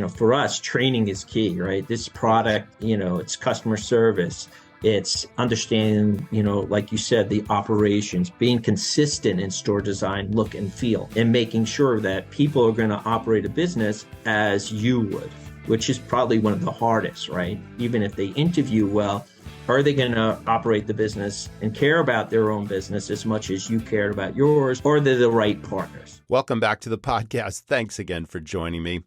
for us, training is key, right? This product, it's customer service. It's understanding, like you said, the operations, being consistent in store design, look and feel, and making sure that people are going to operate a business as you would, which is probably one of the hardest, right? Even if they interview well, are they going to operate the business and care about their own business as much as you care about yours, or they're the right partners? Welcome back to the podcast. Thanks again for joining me.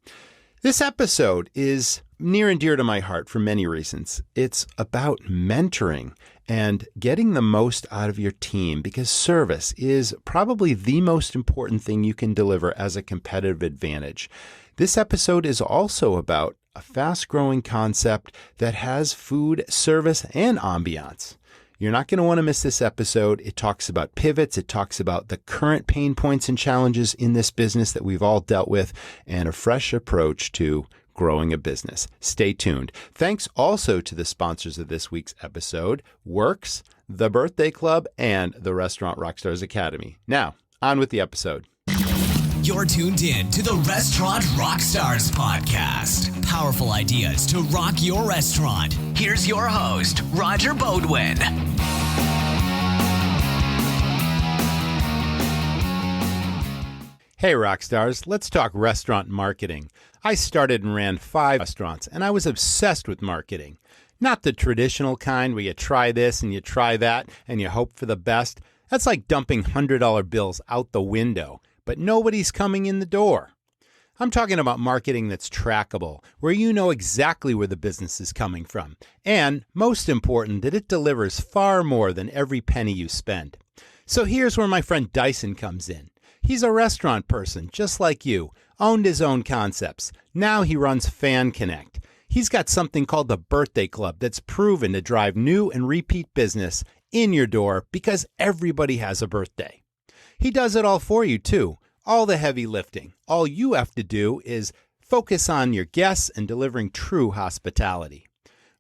This episode is near and dear to my heart for many reasons. It's about mentoring and getting the most out of your team, because service is probably the most important thing you can deliver as a competitive advantage. This episode is also about a fast-growing concept that has food, service, and ambiance. You're not going to want to miss this episode. It talks about pivots. It talks about the current pain points and challenges in this business that we've all dealt with, and a fresh approach to growing a business. Stay tuned. Thanks also to the sponsors of this week's episode, Works, The Birthday Club, and the Restaurant Rockstars Academy. Now, on with the episode. You're tuned in to the Restaurant Rockstars Podcast. Powerful ideas to rock your restaurant. Here's your host, Roger Bodwin. Hey, Rockstars, let's talk restaurant marketing. I started and ran 5 restaurants, and I was obsessed with marketing. Not the traditional kind where you try this and you try that and you hope for the best. That's like dumping $100 bills out the window, but nobody's coming in the door. I'm talking about marketing that's trackable, where you know exactly where the business is coming from, and most important, that it delivers far more than every penny you spend. So here's where my friend Dyson comes in. He's a restaurant person, just like you, owned his own concepts. Now he runs Fan Connect. He's got something called the Birthday Club that's proven to drive new and repeat business in your door because everybody has a birthday. He does it all for you, too. All the heavy lifting. All you have to do is focus on your guests and delivering true hospitality.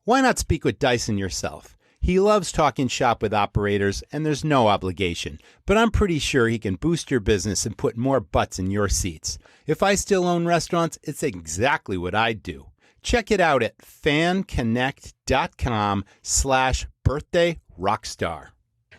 Why not speak with Dyson yourself? He loves talking shop with operators, and there's no obligation. But I'm pretty sure he can boost your business and put more butts in your seats. If I still own restaurants, it's exactly what I'd do. Check it out at fanconnect.com/birthdayrockstar.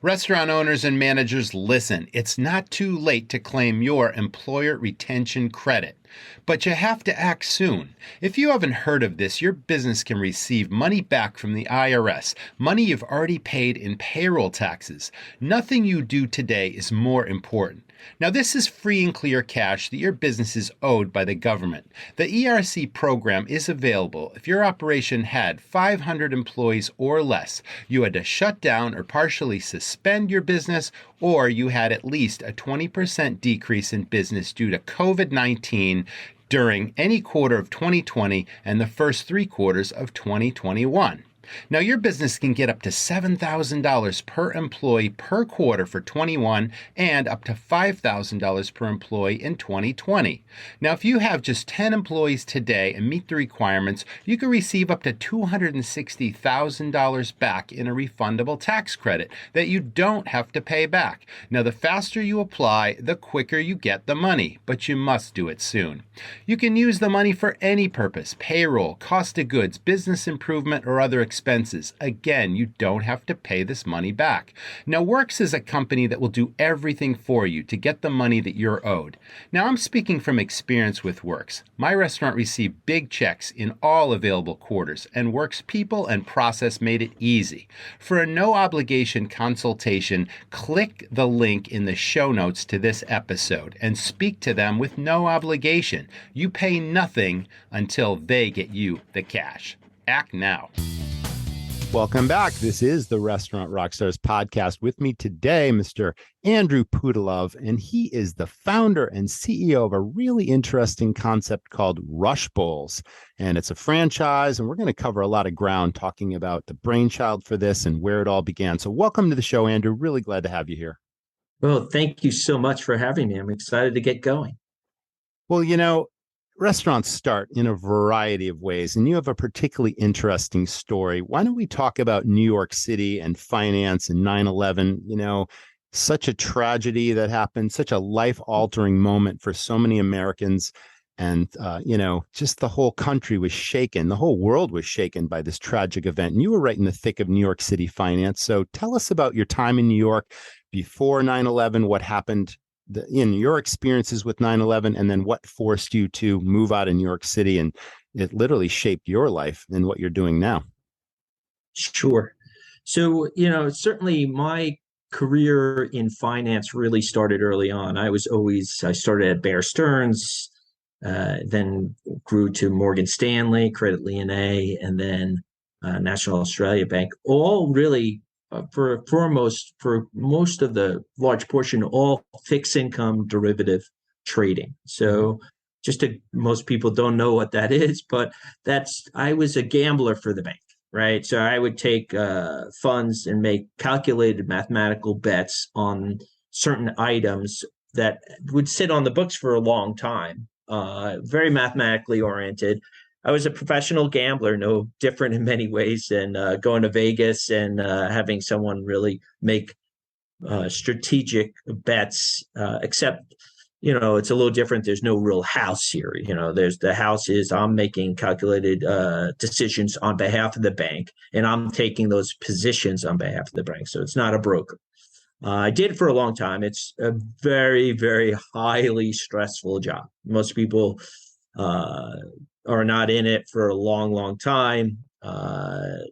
Restaurant owners and managers, listen, it's not too late to claim your employer retention credit, but you have to act soon. If you haven't heard of this, your business can receive money back from the IRS, money you've already paid in payroll taxes. Nothing you do today is more important. Now, this is free and clear cash that your business is owed by the government. The ERC program is available if your operation had 500 employees or less, you had to shut down or partially suspend your business, or you had at least a 20% decrease in business due to COVID-19 during any quarter of 2020 and the first 3 quarters of 2021. Now, your business can get up to $7,000 per employee per quarter for 21 and up to $5,000 per employee in 2020. Now, if you have just 10 employees today and meet the requirements, you can receive up to $260,000 back in a refundable tax credit that you don't have to pay back. Now, the faster you apply, the quicker you get the money, but you must do it soon. You can use the money for any purpose: payroll, cost of goods, business improvement, or other expenses. Again, you don't have to pay this money back. Now, Works is a company that will do everything for you to get the money that you're owed. Now, I'm speaking from experience with Works. My restaurant received big checks in all available quarters, and Works people and process made it easy. For a no-obligation consultation, click the link in the show notes to this episode and speak to them with no obligation. You pay nothing until they get you the cash. Act now. Welcome back. This is the Restaurant Rockstars Podcast. With me today, Mr. Andrew Pudalov, and he is the founder and CEO of a really interesting concept called Rush Bowls. And it's a franchise, and we're going to cover a lot of ground talking about the brainchild for this and where it all began. So welcome to the show, Andrew. Really glad to have you here. Well, thank you so much for having me. I'm excited to get going. Well, restaurants start in a variety of ways, and you have a particularly interesting story. Why don't we talk about New York City and finance and 9/11? Such a tragedy that happened, such a life-altering moment for so many Americans. And, just the whole country was shaken. The whole world was shaken by this tragic event. And you were right in the thick of New York City finance. So tell us about your time in New York before 9/11, what happened in your experiences with 9/11, and then what forced you to move out of New York City. And it literally shaped your life and what you're doing now. Sure. So, certainly my career in finance really started early on. I started at Bear Stearns, then grew to Morgan Stanley, Credit Lyonnais, and then National Australia Bank. All really, for most of the large portion, all fixed income derivative trading. So, most people don't know what that is, but I was a gambler for the bank. Right. So I would take funds and make calculated mathematical bets on certain items that would sit on the books for a long time, very mathematically oriented. I was a professional gambler, no different in many ways than going to Vegas and having someone really make strategic bets, except it's a little different. There's no real house here. The house is I'm making calculated decisions on behalf of the bank, and I'm taking those positions on behalf of the bank. So it's not a broker. I did it for a long time. It's a very, very highly stressful job. Most people are not in it for a long, long time.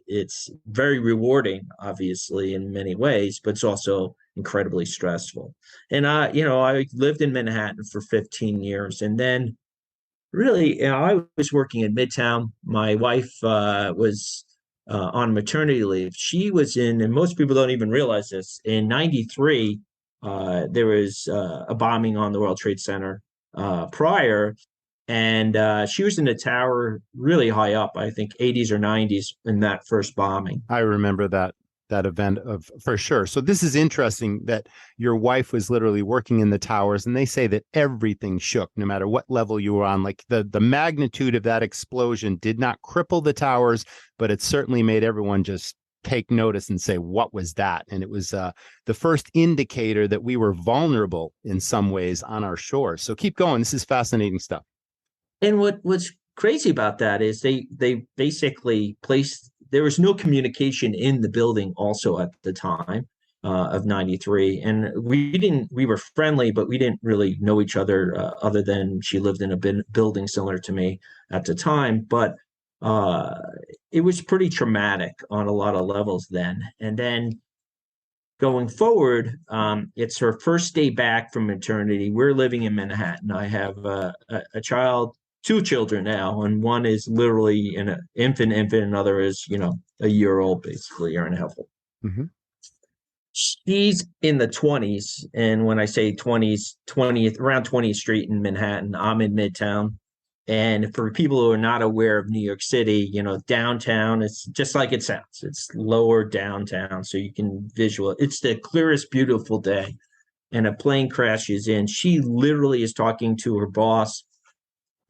It's very rewarding, obviously, in many ways, but it's also incredibly stressful. And I lived in Manhattan for 15 years, and then really, I was working in Midtown. My wife was on maternity leave. She was and most people don't even realize this, in '93, there was a bombing on the World Trade Center prior. And she was in the tower really high up, I think 80s or 90s in that first bombing. I remember that event for sure. So this is interesting that your wife was literally working in the towers, and they say that everything shook no matter what level you were on. Like the magnitude of that explosion did not cripple the towers, but it certainly made everyone just take notice and say, what was that? And it was the first indicator that we were vulnerable in some ways on our shores. So keep going. This is fascinating stuff. And what's crazy about that is they basically placed, there was no communication in the building also at the time of '93. And we were friendly, but we didn't really know each other other than she lived in a building similar to me at the time. But it was pretty traumatic on a lot of levels then. And then going forward, it's her first day back from maternity. We're living in Manhattan. I have a child, 2 children now, and one is literally an infant, another is, a year old, basically, year and a half old. Mm-hmm. She's in the 20s. And when I say 20s, around 20th Street in Manhattan, I'm in Midtown. And for people who are not aware of New York City, downtown, it's just like it sounds. It's lower downtown, so you can it's the clearest, beautiful day. And a plane crashes in. She literally is talking to her boss,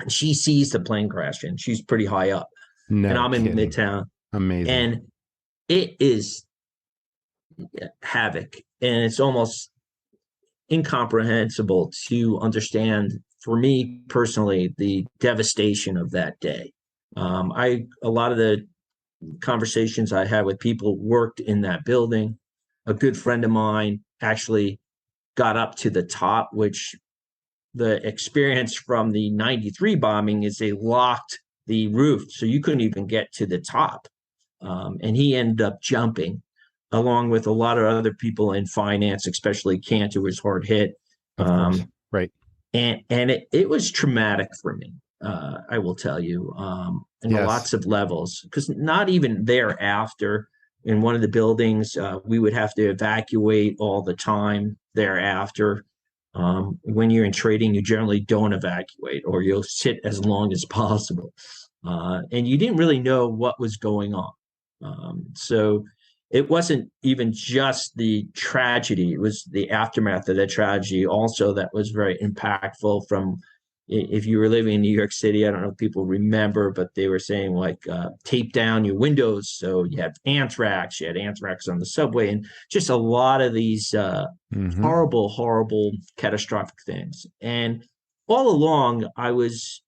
and she sees the plane crash in. She's pretty high up. No and I'm kidding. in Midtown. Amazing. And it is havoc. And it's almost incomprehensible to understand, for me personally, the devastation of that day. A lot of the conversations I had with people worked in that building. A good friend of mine actually got up to the top, which the experience from the '93 bombing is they locked the roof, so you couldn't even get to the top. And he ended up jumping, along with a lot of other people in finance, especially Kant, who was hard hit. Right. And it was traumatic for me, I will tell you, in lots of levels, because not even thereafter, in one of the buildings, we would have to evacuate all the time thereafter. When you're in trading, you generally don't evacuate, or you'll sit as long as possible. And you didn't really know what was going on. So it wasn't even just the tragedy. It was the aftermath of the tragedy also that was very impactful. From, if you were living in New York City, I don't know if people remember, but they were saying tape down your windows. So you had anthrax on the subway, and just a lot of these horrible, catastrophic things. And all along, I was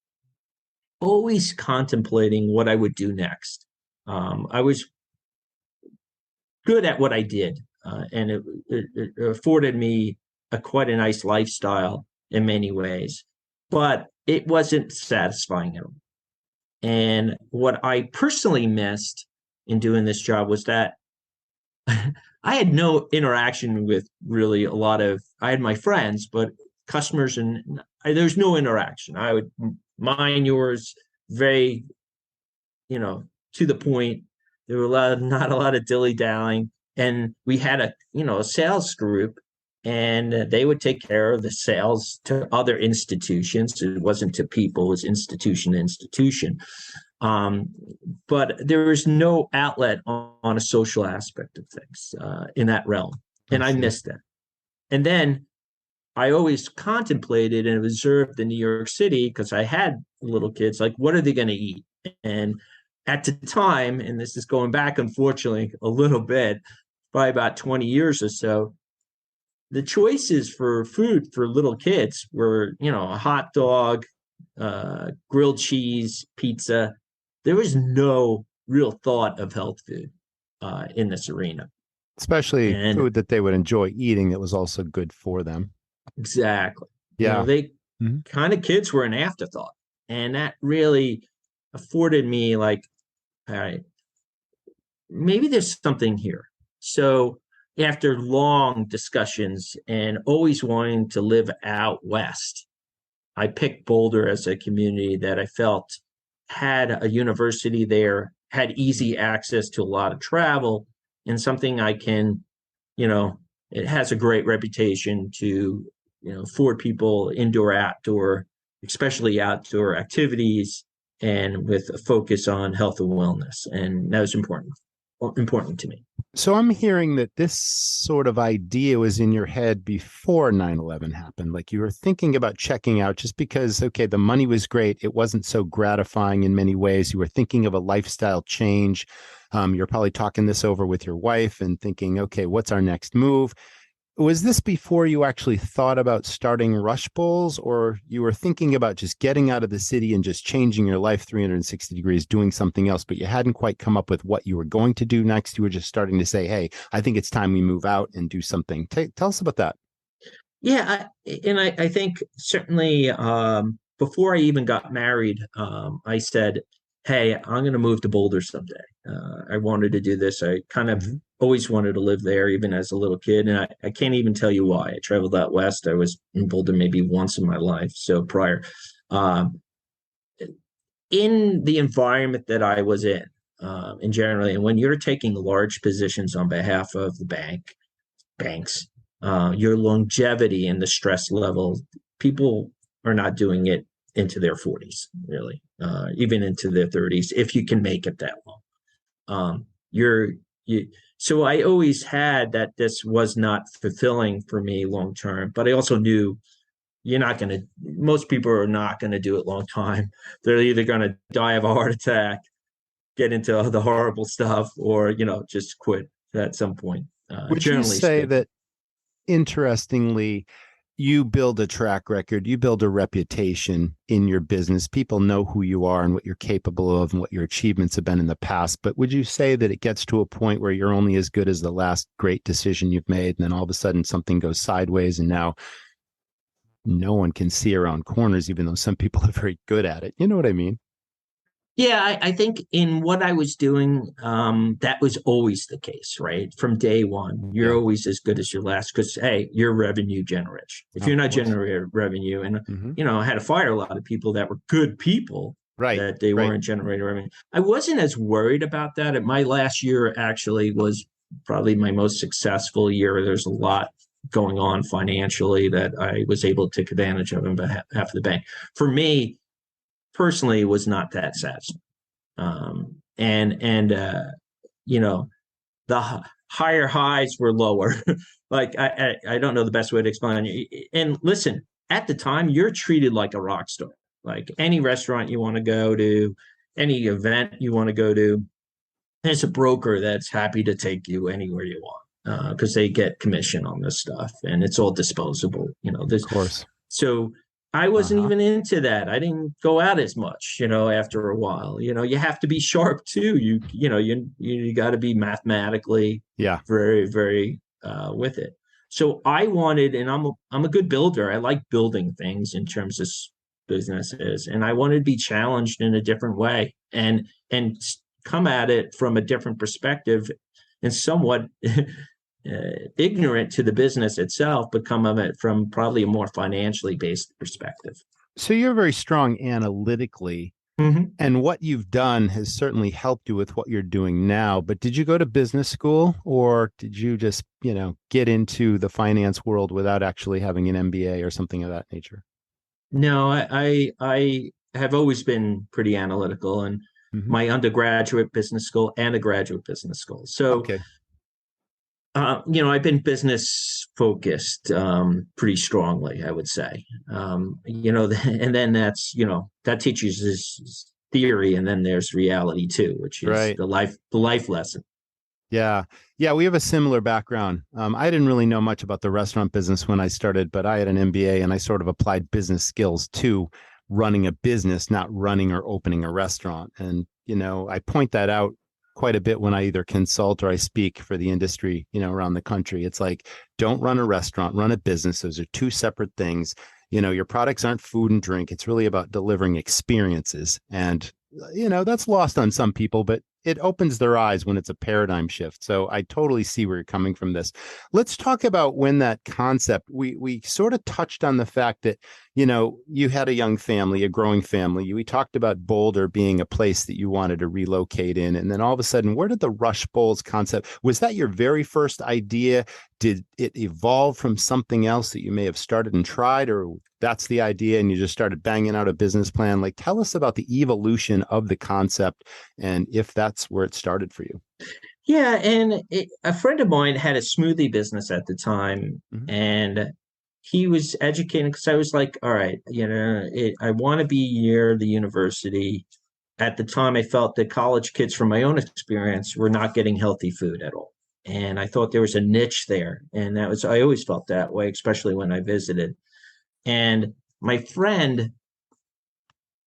always contemplating what I would do next. I was good at what I did, and it afforded me quite a nice lifestyle in many ways, but it wasn't satisfying at all. And what I personally missed in doing this job was that I had no interaction with really a lot of, I had my friends, but customers, and there's no interaction. I would mind yours, very, to the point. There were not a lot of dilly-dallying. And we had a sales group, and they would take care of the sales to other institutions. It wasn't to people, it was institution to institution. But there was no outlet on a social aspect of things in that realm. And I missed that. And then I always contemplated and observed in New York City, because I had little kids, like, what are they going to eat? And at the time, and this is going back, unfortunately, a little bit, probably about 20 years or so, the choices for food for little kids were, a hot dog, grilled cheese, pizza. There was no real thought of health food in this arena. Especially food that they would enjoy eating that was also good for them. Exactly. Yeah. Kind of kids were an afterthought. And that really afforded me like, all right, maybe there's something here. So after long discussions and always wanting to live out west, I picked Boulder as a community that I felt had a university there, had easy access to a lot of travel, and something I can, it has a great reputation to, afford people indoor, outdoor, especially outdoor activities, and with a focus on health and wellness. And that was important to me. So I'm hearing that this sort of idea was in your head before 9/11 happened. Like you were thinking about checking out just because, okay, the money was great. It wasn't so gratifying in many ways. You were thinking of a lifestyle change. You're probably talking this over with your wife and thinking, okay, what's our next move? Was this before you actually thought about starting Rush Bowls, or you were thinking about just getting out of the city and just changing your life 360 degrees, doing something else, but you hadn't quite come up with what you were going to do next? You were just starting to say, hey, I think it's time we move out and do something. Tell us about that. Yeah. I think certainly before I even got married, I said, hey, I'm going to move to Boulder someday. I wanted to do this. I kind of always wanted to live there, even as a little kid. And I can't even tell you why. I traveled out west. I was in Boulder maybe once in my life. So prior, in the environment that I was in generally, and when you're taking large positions on behalf of the banks, your longevity and the stress level, people are not doing it into their 40s, really, even into their 30s, if you can make it that long. So I always had that this was not fulfilling for me long term, but I also knew most people are not going to do it long time. They're either going to die of a heart attack, get into the horrible stuff, or, just quit at some point. Would you say that, interestingly, you build a track record, you build a reputation in your business. People know who you are and what you're capable of and what your achievements have been in the past. But would you say that it gets to a point where you're only as good as the last great decision you've made, and then all of a sudden something goes sideways and now no one can see around corners, even though some people are very good at it? You know what I mean? Yeah, I think in what I was doing, that was always the case, right? From day one, you're always as good as your last, because, hey, you're revenue generation. If you're not generating revenue, and, I had to fire a lot of people that were good people, that they weren't generating revenue. I wasn't as worried about that. My last year actually was probably my most successful year. There's a lot going on financially that I was able to take advantage of on behalf of the bank. For me, personally, was not that satisfying. The higher highs were lower. Like, I don't know the best way to explain it. And listen, at the time, you're treated like a rock star. Like any restaurant you want to go to, any event you want to go to, there's a broker that's happy to take you anywhere you want, because they get commission on this stuff, and it's all disposable. Of course. So I wasn't Uh-huh. even into that. I didn't go out as much, after a while. You have to be sharp too. You got to be mathematically Yeah. very, very with it. So I wanted, and I'm a good builder. I like building things in terms of businesses, and I wanted to be challenged in a different way and come at it from a different perspective and somewhat ignorant to the business itself, but come at it from probably a more financially based perspective. So you're very strong analytically, Mm-hmm. and what you've done has certainly helped you with what you're doing now. But did you go to business school, or did you just, get into the finance world without actually having an MBA or something of that nature? No, I have always been pretty analytical, and Hmm. my undergraduate business school and a graduate business school. So, Okay. I've been business focused pretty strongly, I would say. And then that teaches us theory, and then there's reality too, which is Right. the life lesson. Yeah. Yeah. We have a similar background. I didn't really know much about the restaurant business when I started, but I had an MBA and I sort of applied business skills to running a business, not running or opening a restaurant. And, I point that out quite a bit when I either consult or I speak for the industry, around the country. It's like, don't run a restaurant, run a business. Those are two separate things. Your products aren't food and drink. It's really about delivering experiences. And that's lost on some people, but it opens their eyes when it's a paradigm shift. So I totally see where you're coming from this. Let's talk about when that concept, we sort of touched on the fact that, you had a young family, a growing family. We talked about Boulder being a place that you wanted to relocate in. And then all of a sudden, where did the Rush Bowls concept, was that your very first idea? Did it evolve from something else that you may have started and tried, or that's the idea and you just started banging out a business plan? Like, tell us about the evolution of the concept and if that's where it started for you. Yeah, and a friend of mine had a smoothie business at the time, Mhm. and he was educating because I was like, all right, I want to be near the university. At the time, I felt that college kids, from my own experience, were not getting healthy food at all, and I thought there was a niche there, and I always felt that way, especially when I visited. And my friend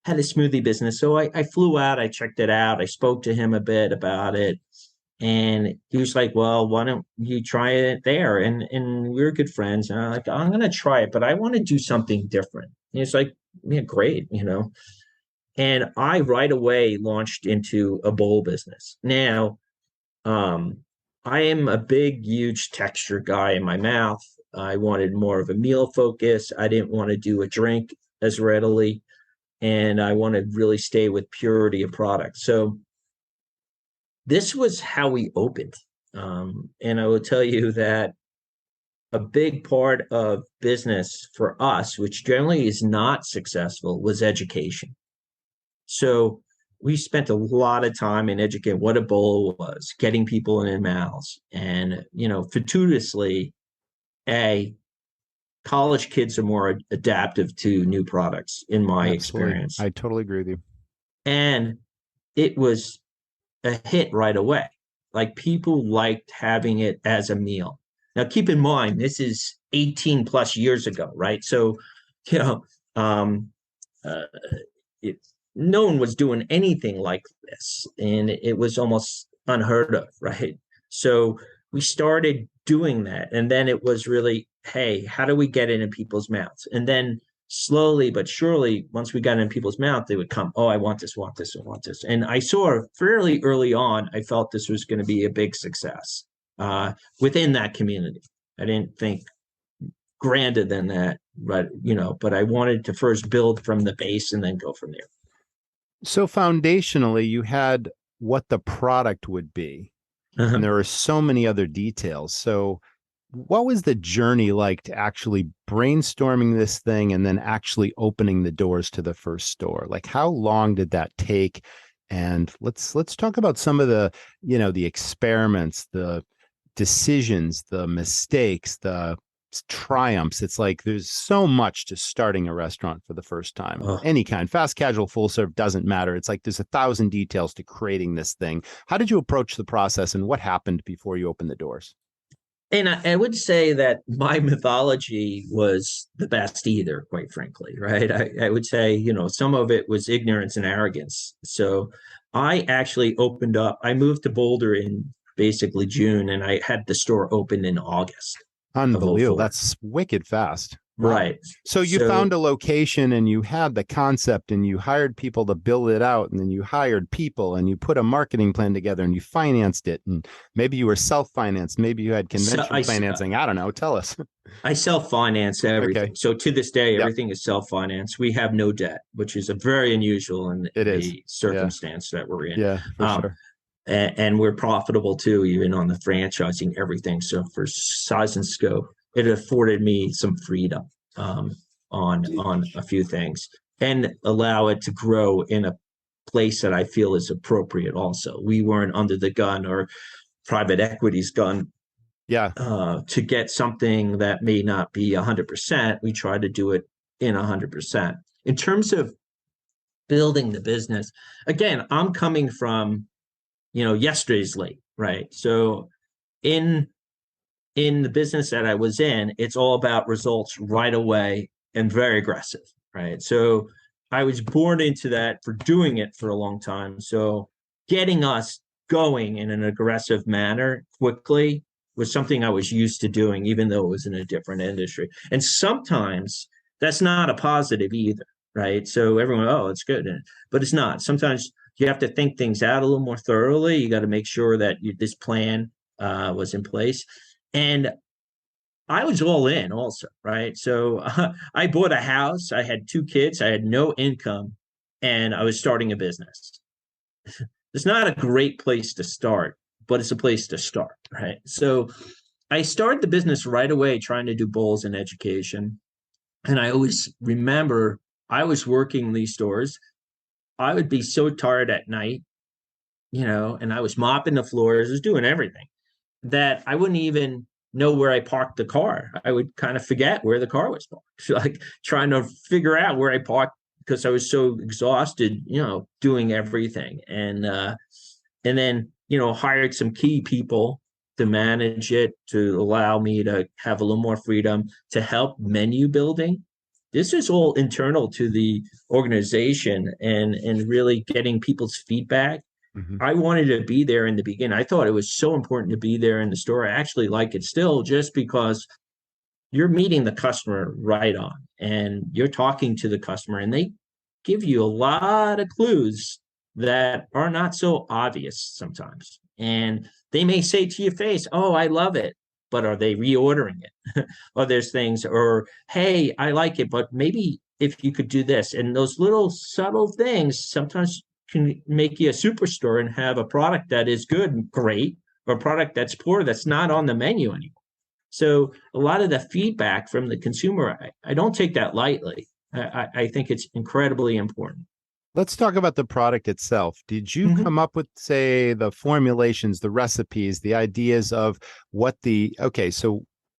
had a smoothie business, so I flew out, I checked it out, I spoke to him a bit about it, and he was like, "Well, why don't you try it there?" And we were good friends. And I'm like, "I'm gonna try it, but I want to do something different." And he's like, "Yeah, great." And I right away launched into a bowl business. Now, um, I am a big, huge texture guy in my mouth. I wanted more of a meal focus. I didn't want to do a drink as readily, and I want to really stay with purity of product. So this was how we opened. And I will tell you that a big part of business for us, which generally is not successful, was education. So we spent a lot of time in educating what a bowl was, getting people in their mouths. And, fortuitously, a college kids are more adaptive to new products, in my Absolutely. experience. I totally agree with you. And it was a hit right away. Like, people liked having it as a meal. Now, keep in mind, this is 18 plus years ago, right? So, you know, um, uh, it, no one was doing anything like this, and it was almost unheard of, right? So we started doing that, and then it was really, hey, how do we get it in people's mouths? And then slowly but surely, once we got in people's mouth, they would come, oh, I want this, want this, I want this. And I saw fairly early on, I felt this was going to be a big success within that community. I didn't think grander than that, but I wanted to first build from the base and then go from there. So foundationally, you had what the product would be, and Uh-huh. there are so many other details. So what was the journey like to actually brainstorming this thing and then actually opening the doors to the first store? Like, how long did that take? And let's talk about some of the, the experiments, the decisions, the mistakes, the triumphs. It's like there's so much to starting a restaurant for the first time, Oh, any kind, fast casual, full serve, doesn't matter. It's like there's 1,000 details to creating this thing. How did you approach the process and what happened before you opened the doors? And I would say that my mythology was the best either, quite frankly, right? I would say, some of it was ignorance and arrogance. So I actually opened up, I moved to Boulder in basically June, and I had the store open in August of Unbelievable. 04. That's wicked fast. Wow. Right. So you found a location and you had the concept and you hired people to build it out, and then you hired people and you put a marketing plan together and you financed it, and maybe you were self-financed, maybe you had conventional financing. I don't know. Tell us. I self-finance everything. Okay. So to this day, everything is self-financed. We have no debt, which is a very unusual in the circumstance that we're in. Yeah, for sure. And we're profitable too, even on the franchising, everything. So for size and scope, it afforded me some freedom on a few things, and allow it to grow in a place that I feel is appropriate. Also, we weren't under the gun or private equity's gun. To get something that may not be 100%, we try to do it in 100%. In terms of building the business, again, I'm coming from, yesterday's late, right? So in the business that I was in, it's all about results right away and very aggressive, right? So I was born into that for doing it for a long time. So getting us going in an aggressive manner quickly was something I was used to doing, even though it was in a different industry. And sometimes that's not a positive either, right? So everyone, it's good, but it's not. Sometimes you have to think things out a little more thoroughly. You got to make sure that this plan was in place. And I was all in also, right? So I bought a house. I had 2 kids. I had no income, and I was starting a business. It's not a great place to start, but it's a place to start, right? So I started the business right away, trying to do bowls and education. And I always remember I was working these stores. I would be so tired at night, and I was mopping the floors, I was doing everything, that I wouldn't even know where I parked the car. I would kind of forget where the car was parked, like trying to figure out where I parked, because I was so exhausted, doing everything. And then, hired some key people to manage it, to allow me to have a little more freedom, to help menu building. This is all internal to the organization, and really getting people's feedback. Mm-hmm. I wanted to be there in the beginning. I thought it was so important to be there in the store. I actually like it still, just because you're meeting the customer right on, and you're talking to the customer, and they give you a lot of clues that are not so obvious sometimes. And they may say to your face, "Oh, I love it," but are they reordering it? Or there's things, or, "Hey, I like it, but maybe if you could do this." And those little subtle things sometimes can make you a superstar and have a product that is good and great, or a product that's poor that's not on the menu anymore. So a lot of the feedback from the consumer, I don't take that lightly. I think it's incredibly important. Let's talk about the product itself. Did you come up with, say, the formulations, the recipes, the ideas of what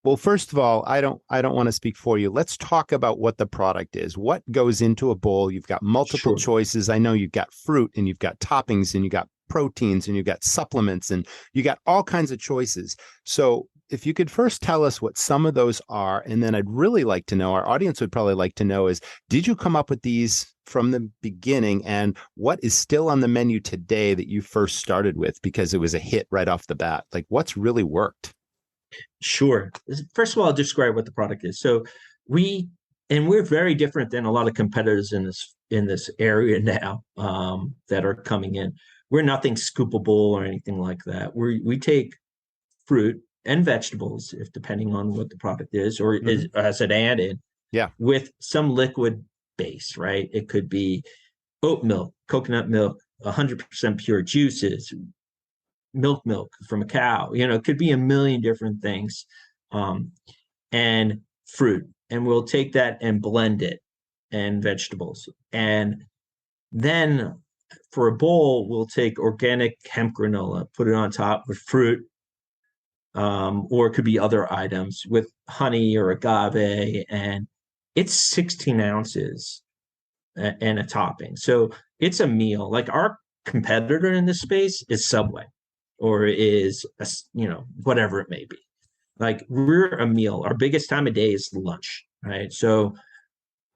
well, first of all, I don't want to speak for you. Let's talk about what the product is. What goes into a bowl? You've got multiple choices. I know you've got fruit, and you've got toppings, and you've got proteins, and you've got supplements, and you got all kinds of choices. So if you could first tell us what some of those are, and then I'd really like to know, our audience would probably like to know, is, did you come up with these from the beginning, and what is still on the menu today that you first started with because it was a hit right off the bat? Like, what's really worked? Sure. First of all, I'll describe what the product is. So we're very different than a lot of competitors in this area now that are coming in. We're nothing scoopable or anything like that. We take fruit and vegetables, if depending on what the product is, or is as an add-in, with some liquid base, right? It could be oat milk, coconut milk, 100% pure juices, milk from a cow. It could be a million different things, and fruit. And we'll take that and blend it, and vegetables. And then for a bowl, we'll take organic hemp granola, put it on top with fruit, or it could be other items with honey or agave, and it's 16 ounces and a topping. So it's a meal. Like, our competitor in this space is Subway, or is, whatever it may be. Like we're a meal. Our biggest time of day is lunch, right? So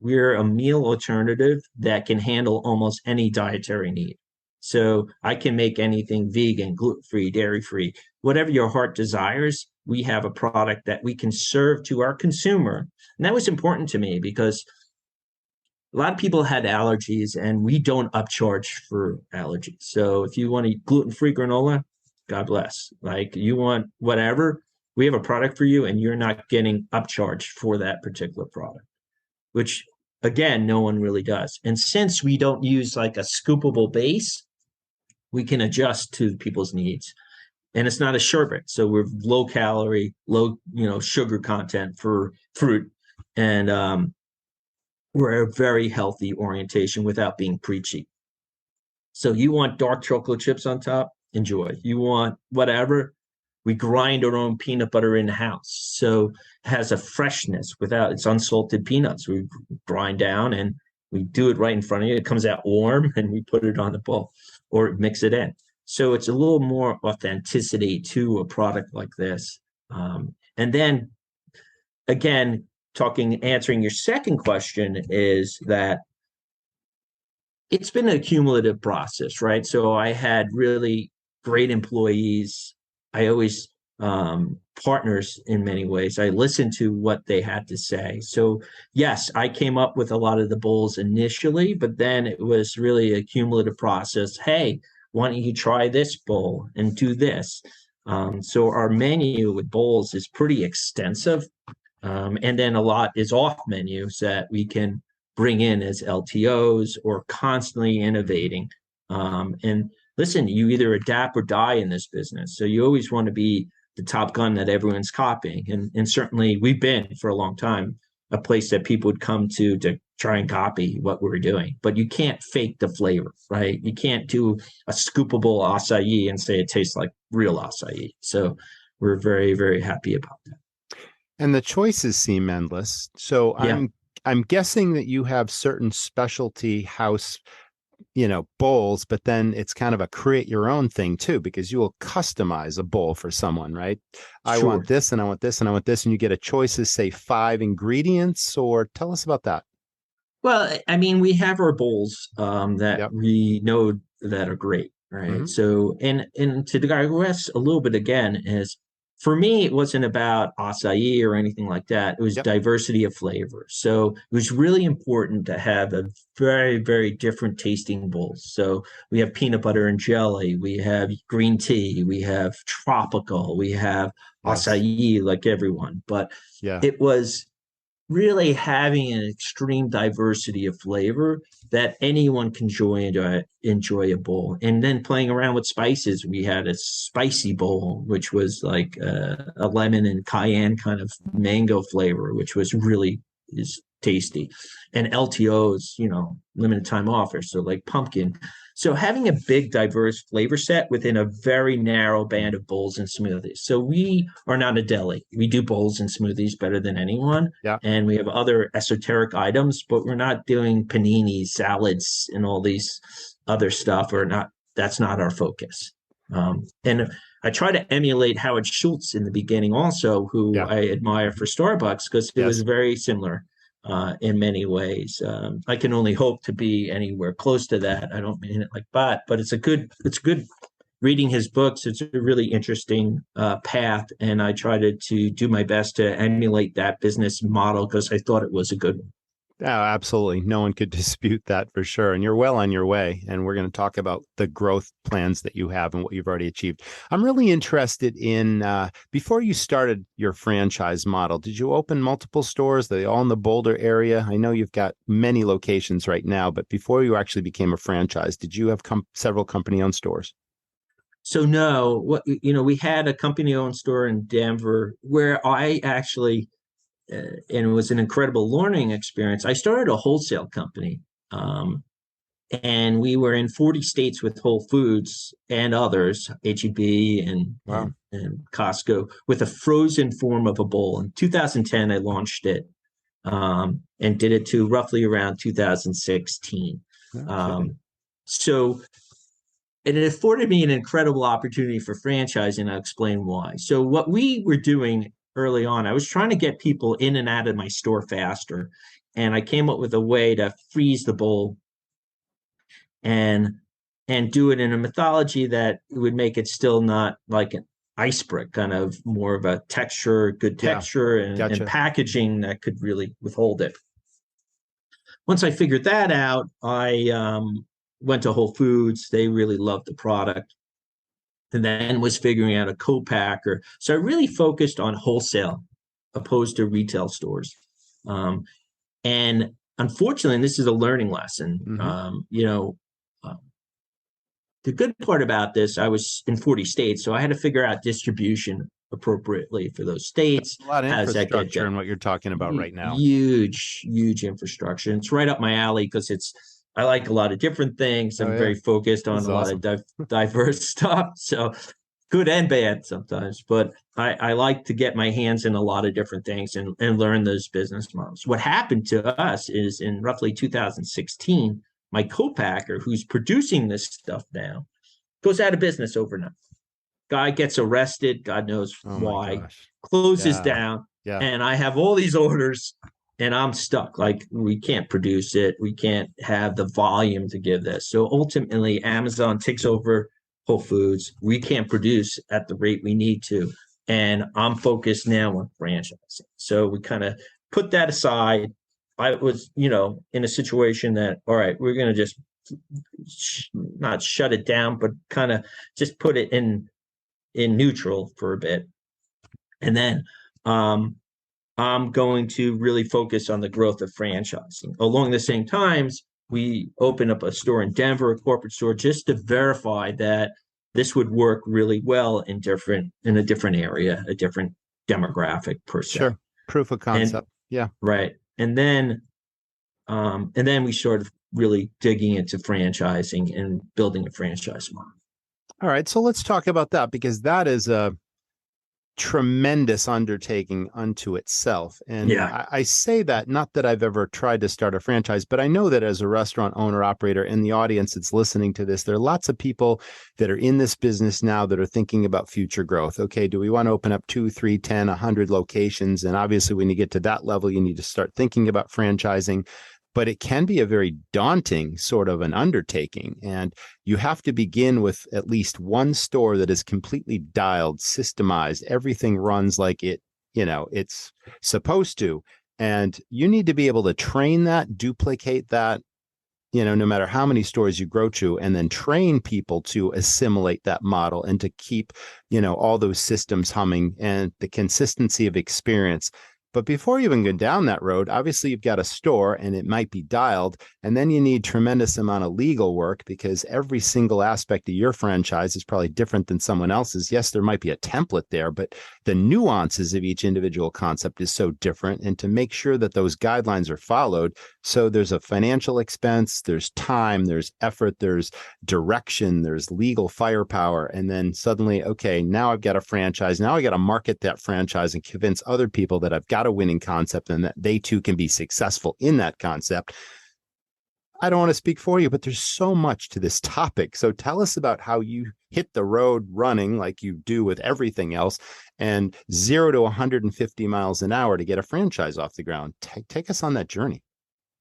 we're a meal alternative that can handle almost any dietary need. So I can make anything vegan, gluten-free, dairy-free, whatever your heart desires. We have a product that we can serve to our consumer. And that was important to me because a lot of people had allergies and we don't upcharge for allergies. So if you want to eat gluten-free granola, God bless. Like you want whatever, we have a product for you and you're not getting upcharged for that particular product, which again, no one really does. And since we don't use like a scoopable base, we can adjust to people's needs. And it's not a sherbet. So we're low calorie, low, sugar content for fruit. And we're a very healthy orientation without being preachy. So you want dark chocolate chips on top? Enjoy. You want whatever? We grind our own peanut butter in the house. So it has a freshness without, it's unsalted peanuts. We grind down and we do it right in front of you. It comes out warm and we put it on the bowl or mix it in. So it's a little more authenticity to a product like this. And then again, answering your second question is that it's been a cumulative process, right? So I had really great employees. I always partners in many ways. I listened to what they had to say. So yes, I came up with a lot of the bowls initially, but then it was really a cumulative process. Hey, why don't you try this bowl and do this? So our menu with bowls is pretty extensive. And then a lot is off menus that we can bring in as LTOs or constantly innovating. And listen, you either adapt or die in this business. So you always want to be the top gun that everyone's copying. And certainly we've been for a long time a place that people would come to try and copy what we're doing. But you can't fake the flavor, right? You can't do a scoopable acai and say it tastes like real acai. So we're very, very happy about that. And the choices seem endless. So Yeah. I'm guessing that you have certain specialty house, bowls, but then it's kind of a create your own thing too, because you will customize a bowl for someone, right? I Sure. want this and I want this and I want this, and you get a choice of say 5 ingredients, or tell us about that. Well, I mean, we have our bowls that Yep. we know that are great, right? Mm-hmm. So, and to digress a little bit again, is for me, it wasn't about acai or anything like that. It was diversity of flavor. So it was really important to have a very, very different tasting bowls. So we have peanut butter and jelly, we have green tea, we have tropical, we have acai, like everyone. But it was really having an extreme diversity of flavor that anyone can enjoy a bowl. And then playing around with spices, we had a spicy bowl, which was like a lemon and cayenne kind of mango flavor, which was really is tasty. And LTOs, limited time offers, so like pumpkin. So having a big, diverse flavor set within a very narrow band of bowls and smoothies. So we are not a deli. We do bowls and smoothies better than anyone. Yeah. And we have other esoteric items, but we're not doing paninis, salads, and all these other stuff. That's not our focus. And I try to emulate Howard Schultz in the beginning also, who I admire for Starbucks, because it was very similar. In many ways, I can only hope to be anywhere close to that. I don't mean it like but it's good reading his books. It's a really interesting path, and I tried to do my best to emulate that business model because I thought it was a good one. Oh, absolutely. No one could dispute that for sure. And you're well on your way. And we're going to talk about the growth plans that you have and what you've already achieved. I'm really interested in, before you started your franchise model, did you open multiple stores? Are they all in the Boulder area? I know you've got many locations right now, but before you actually became a franchise, did you have several company-owned stores? So no, we had a company-owned store in Denver where I actually, and it was an incredible learning experience. I started a wholesale company, and we were in 40 states with Whole Foods and others, H-E-B and Costco, with a frozen form of a bowl. In 2010, I launched it and did it to roughly around 2016. So it afforded me an incredible opportunity for franchising. I'll explain why. So what we were doing early on. I was trying to get people in and out of my store faster. And I came up with a way to freeze the bowl and do it in a mythology that would make it still not like an ice brick, kind of more of a texture, good texture, and packaging that could really withhold it. Once I figured that out, I went to Whole Foods. They really loved the product. And then was figuring out a co-packer. So I really focused on wholesale opposed to retail stores. And unfortunately, and this is a learning lesson, the good part about this, I was in 40 states, so I had to figure out distribution appropriately for those states. A lot of infrastructure in what you're talking about right now. Huge infrastructure. It's right up my alley because I like a lot of different things. I'm very focused on lot of diverse stuff. So good and bad sometimes, but I like to get my hands in a lot of different things and learn those business models. What happened to us is in roughly 2016, my co-packer who's producing this stuff now goes out of business overnight. Guy gets arrested, God knows why, closes down, and I have all these orders and I'm stuck. Like, we can't produce it. We can't have the volume to give this. So ultimately, Amazon takes over Whole Foods. We can't produce at the rate we need to. And I'm focused now on franchising. So we kind of put that aside. I was, in a situation that, all right, we're going to just not shut it down, but kind of just put it in neutral for a bit. And then I'm going to really focus on the growth of franchising. Along the same times, we opened up a store in Denver, a corporate store, just to verify that this would work really well in a different area, a different demographic per se. Sure. Proof of concept. Right. And then we started really digging into franchising and building a franchise model. All right. So let's talk about that, because that is a tremendous undertaking unto itself. And I say that, not that I've ever tried to start a franchise, but I know that as a restaurant owner operator in the audience that's listening to this, there are lots of people that are in this business now that are thinking about future growth. Okay, do we want to open up 2, 3, 10, 100 locations? And obviously when you get to that level, you need to start thinking about franchising. But it can be a very daunting sort of an undertaking. And you have to begin with at least one store that is completely dialed, systemized. Everything runs like it's supposed to. And you need to be able to train that, duplicate that, no matter how many stores you grow to, and then train people to assimilate that model and to keep, all those systems humming and the consistency of experience. But before you even go down that road, obviously you've got a store and it might be dialed, and then you need tremendous amount of legal work because every single aspect of your franchise is probably different than someone else's. Yes, there might be a template there, but the nuances of each individual concept is so different. And to make sure that those guidelines are followed, so there's a financial expense, there's time, there's effort, there's direction, there's legal firepower. And then suddenly, okay, now I've got a franchise. Now I got to market that franchise and convince other people that I've got a winning concept and that they too can be successful in that concept. I don't want to speak for you, but there's so much to this topic. So tell us about how you hit the road running like you do with everything else, and 0 to 150 miles an hour to get a franchise off the ground. Take us on that journey.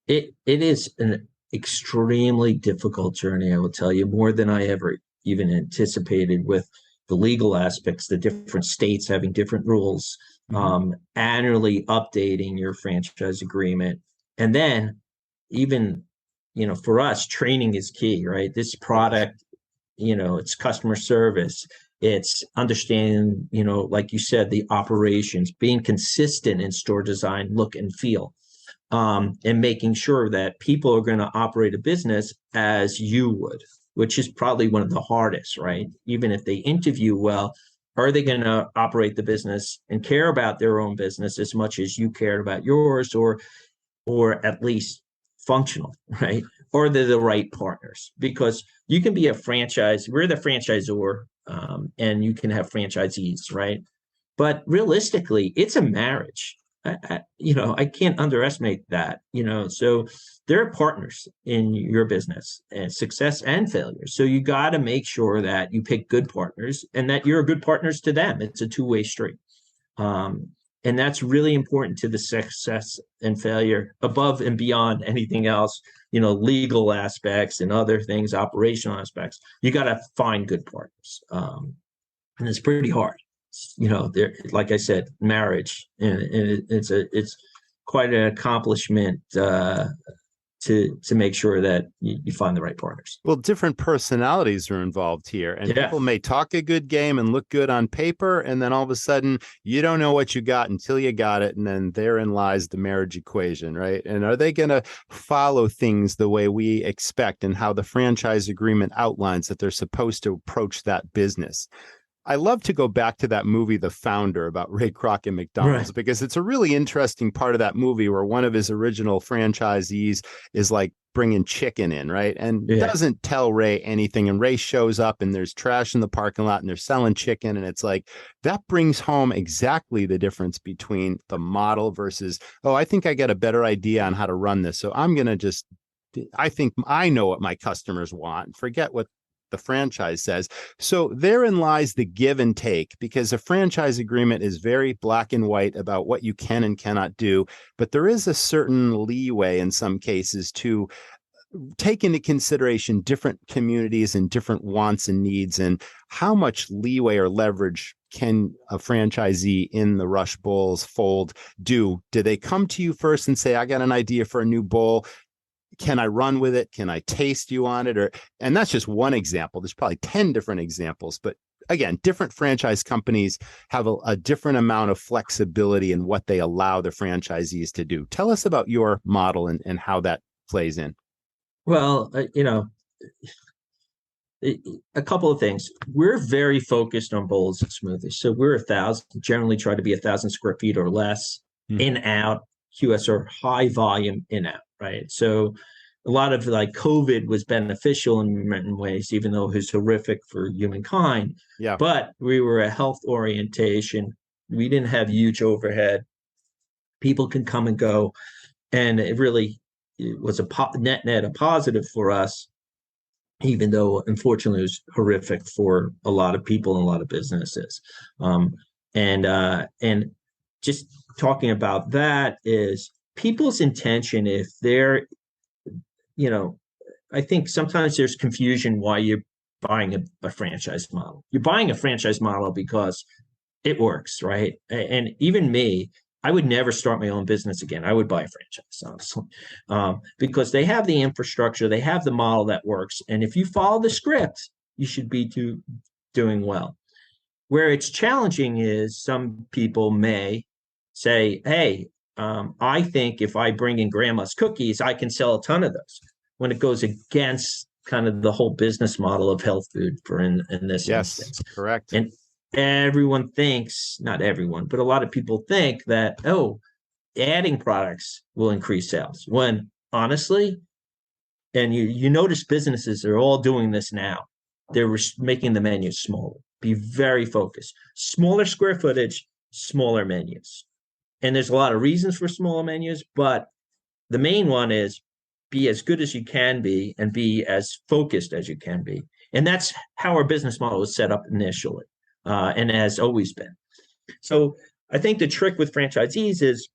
It is an extremely difficult journey, I will tell you, more than I ever even anticipated, with the legal aspects, the different states having different rules, annually updating your franchise agreement. And then even, for us, training is key, right? This product, it's customer service. It's understanding, like you said, the operations, being consistent in store design, look and feel, and making sure that people are going to operate a business as you would, which is probably one of the hardest, right? Even if they interview well, are they going to operate the business and care about their own business as much as you cared about yours, or at least functional, right? Or they're the right partners? Because you can be a franchise, we're the franchisor, and you can have franchisees, right? But realistically, it's a marriage. I can't underestimate that, so there are partners in your business, and success and failure. So you got to make sure that you pick good partners and that you're good partners to them. It's a two-way street. And that's really important to the success and failure above and beyond anything else, legal aspects and other things, operational aspects. You got to find good partners. And it's pretty hard. There, like I said, marriage, and it's quite an accomplishment to make sure that you find the right partners. Well, different personalities are involved here, and Yeah. people may talk a good game and look good on paper, and then all of a sudden you don't know what you got until you got it, and then therein lies the marriage equation, right? And are they going to follow things the way we expect and how the franchise agreement outlines that they're supposed to approach that business? I love to go back to that movie, The Founder, about Ray Kroc and McDonald's, Right. because it's a really interesting part of that movie where one of his original franchisees is like bringing chicken in, right? And doesn't tell Ray anything. And Ray shows up and there's trash in the parking lot and they're selling chicken. And it's like, that brings home exactly the difference between the model versus, oh, I think I get a better idea on how to run this. So I'm going to I think I know what my customers want. Forget what the franchise says. So therein lies the give and take, because a franchise agreement is very black and white about what you can and cannot do. But there is a certain leeway in some cases to take into consideration different communities and different wants and needs, and how much leeway or leverage can a franchisee in the Rush Bowl's fold do? Do they come to you first and say, I got an idea for a new bowl? Can I run with it? Can I taste you on it? And that's just one example. There's probably 10 different examples, but again, different franchise companies have a different amount of flexibility in what they allow the franchisees to do. Tell us about your model and how that plays in. Well, a couple of things. We're very focused on bowls and smoothies. So we're generally try to be 1,000 square feet or less, in, out, QSR, high volume, in, out, right? So a lot of like COVID was beneficial in many ways, even though it was horrific for humankind. Yeah. But we were a health orientation. We didn't have huge overhead. People can come and go. And it was a net a positive for us, even though unfortunately it was horrific for a lot of people and a lot of businesses. And just talking about that is people's intention. If they're, I think sometimes there's confusion why you're buying a franchise model. You're buying a franchise model because it works, right? And even me, I would never start my own business again. I would buy a franchise, honestly, because they have the infrastructure, they have the model that works. And if you follow the script, you should be doing well. Where it's challenging is some people may say, hey, I think if I bring in grandma's cookies, I can sell a ton of those, when it goes against kind of the whole business model of health food in this instance. Correct. And everyone thinks, not everyone, but a lot of people think that, adding products will increase sales. When honestly, and you notice businesses are all doing this now, they're making the menus smaller. Be very focused. Smaller square footage, smaller menus. And there's a lot of reasons for smaller menus, but the main one is be as good as you can be and be as focused as you can be. And that's how our business model was set up initially, and has always been. So I think the trick with franchisees is,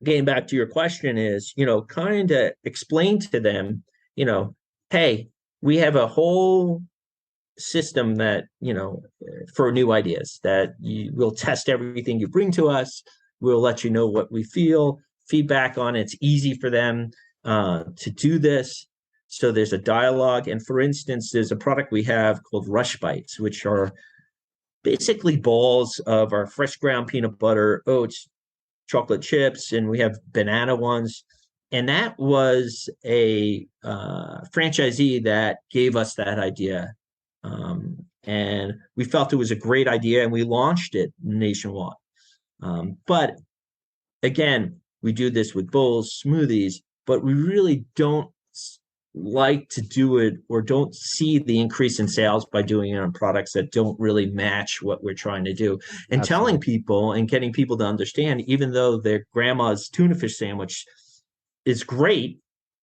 getting back to your question, is, kind of explain to them, hey, we have a whole system that, for new ideas, that we'll test everything you bring to us. We'll let you know what we feel, feedback on it. It's easy for them to do this. So there's a dialogue. And for instance, there's a product we have called Rush Bites, which are basically balls of our fresh ground peanut butter, oats, chocolate chips, and we have banana ones. And that was a franchisee that gave us that idea. And we felt it was a great idea, and we launched it nationwide. But again, we do this with bowls, smoothies, but we really don't like to do it, or don't see the increase in sales by doing it on products that don't really match what we're trying to do. And Absolutely. Telling people and getting people to understand, even though their grandma's tuna fish sandwich is great,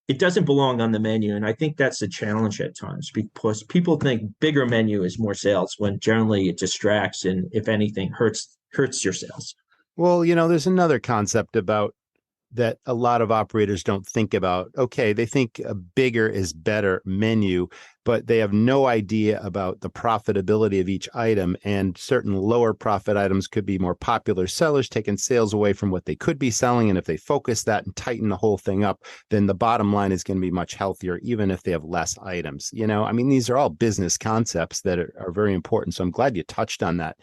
it doesn't belong on the menu. And I think that's a challenge at times, because people think bigger menu is more sales, when generally it distracts and, if anything, hurts your sales. Well, there's another concept about that a lot of operators don't think about. Okay, they think a bigger is better menu, but they have no idea about the profitability of each item, and certain lower profit items could be more popular sellers, taking sales away from what they could be selling. And if they focus that and tighten the whole thing up, then the bottom line is going to be much healthier, even if they have less items. These are all business concepts that are very important. So I'm glad you touched on that.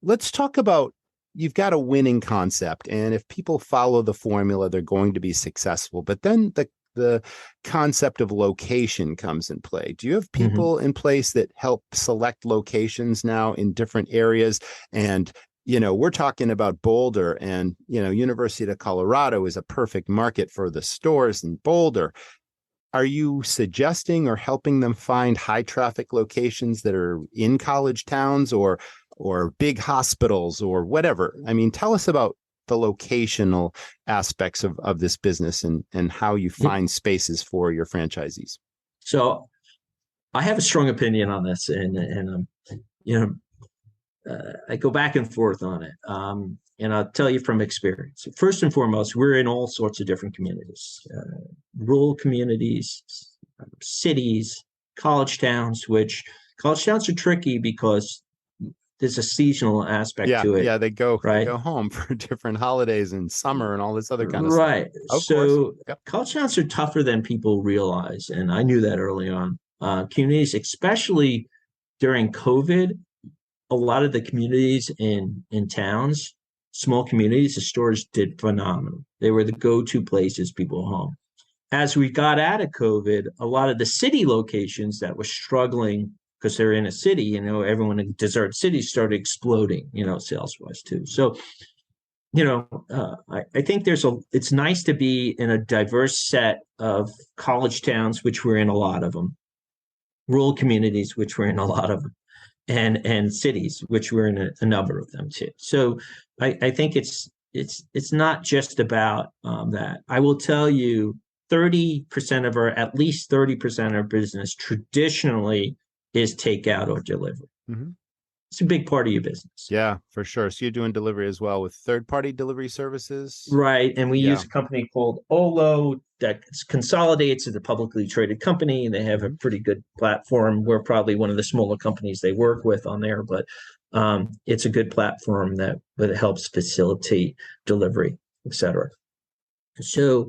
Let's talk about, you've got a winning concept, and if people follow the formula, they're going to be successful. But then the concept of location comes in play. Do you have people in place that help select locations now in different areas? And we're talking about Boulder, and University of Colorado is a perfect market for the stores in Boulder. Are you suggesting or helping them find high traffic locations that are in college towns or big hospitals or whatever? Tell us about the locational aspects of this business and how you find spaces for your franchisees. So I have a strong opinion on this, and I go back and forth on it. And I'll tell you from experience. First and foremost, we're in all sorts of different communities, rural communities, cities, college towns, which college towns are tricky because there's a seasonal aspect to it. Yeah, they go home for different holidays and summer and all this other kind of stuff. Right. So yep. College towns are tougher than people realize. And I knew that early on. Communities, especially during COVID, a lot of the communities in towns, small communities, the stores did phenomenal. They were the go-to places people home. As we got out of COVID, a lot of the city locations that were struggling because they're in a city, everyone in desert cities started exploding, sales-wise too. So, I think it's nice to be in a diverse set of college towns, which we're in a lot of them, rural communities, which we're in a lot of them, and cities, which we're in a number of them too. So I think it's not just about that. I will tell you, at least 30% of our business traditionally is takeout or delivery. It's a big part of your business. Yeah, for sure. So you're doing delivery as well with third-party delivery services? Right. And we use a company called Olo that consolidates as a publicly traded company. And they have a pretty good platform. We're probably one of the smaller companies they work with on there, but it's a good platform that helps facilitate delivery, et cetera. So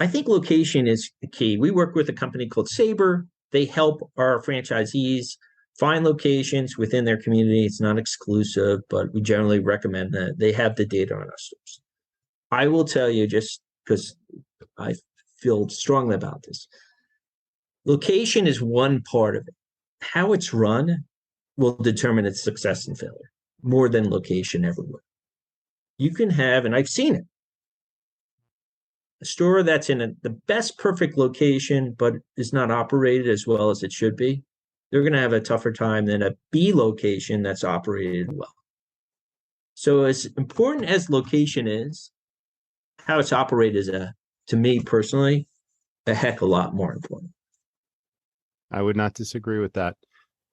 I think location is the key. We work with a company called Sabre. They help our franchisees find locations within their community. It's not exclusive, but we generally recommend that they have the data on our stores. I will tell you, just because I feel strongly about this, location is one part of it. How it's run will determine its success and failure more than location everywhere. You can have, and I've seen it, a store that's in the best perfect location, but is not operated as well as it should be. They're going to have a tougher time than a B location that's operated well. So as important as location is, how it's operated is, to me personally, a heck of a lot more important. I would not disagree with that.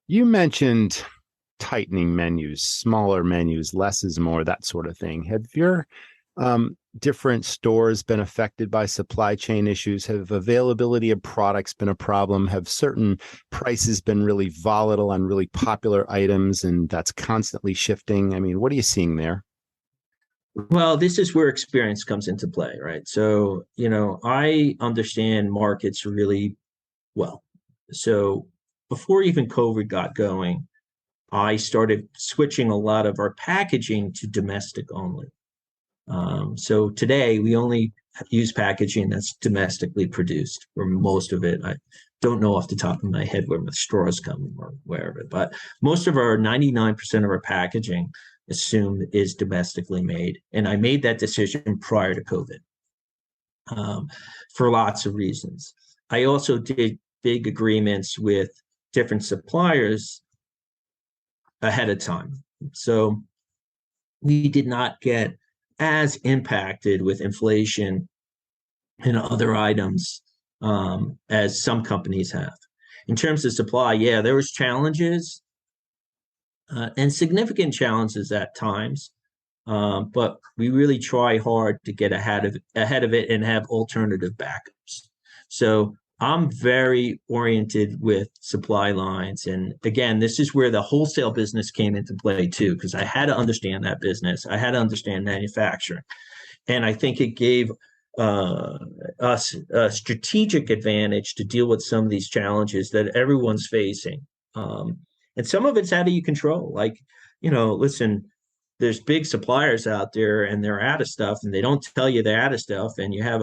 You mentioned tightening menus, smaller menus, less is more, that sort of thing. Have your different stores been affected by supply chain issues? Have availability of products been a problem? Have certain prices been really volatile on really popular items, and that's constantly shifting? What are you seeing there? Well, this is where experience comes into play, right? So, I understand markets really well. So before even COVID got going, I started switching a lot of our packaging to domestic only. So today we only use packaging that's domestically produced for most of it. I don't know off the top of my head where the straws come or wherever, but most of our 99% of our packaging assumed is domestically made. And I made that decision prior to COVID for lots of reasons. I also did big agreements with different suppliers ahead of time. So we did not get as impacted with inflation and other items as some companies have. In terms of supply, there was challenges and significant challenges at times. but we really try hard to get ahead of it and have alternative backups. So I'm very oriented with supply lines. And again, this is where the wholesale business came into play too, because I had to understand that business. I had to understand manufacturing. And I think it gave us a strategic advantage to deal with some of these challenges that everyone's facing. And some of it's out of your control. Like, listen, there's big suppliers out there and they're out of stuff and they don't tell you they're out of stuff. And you have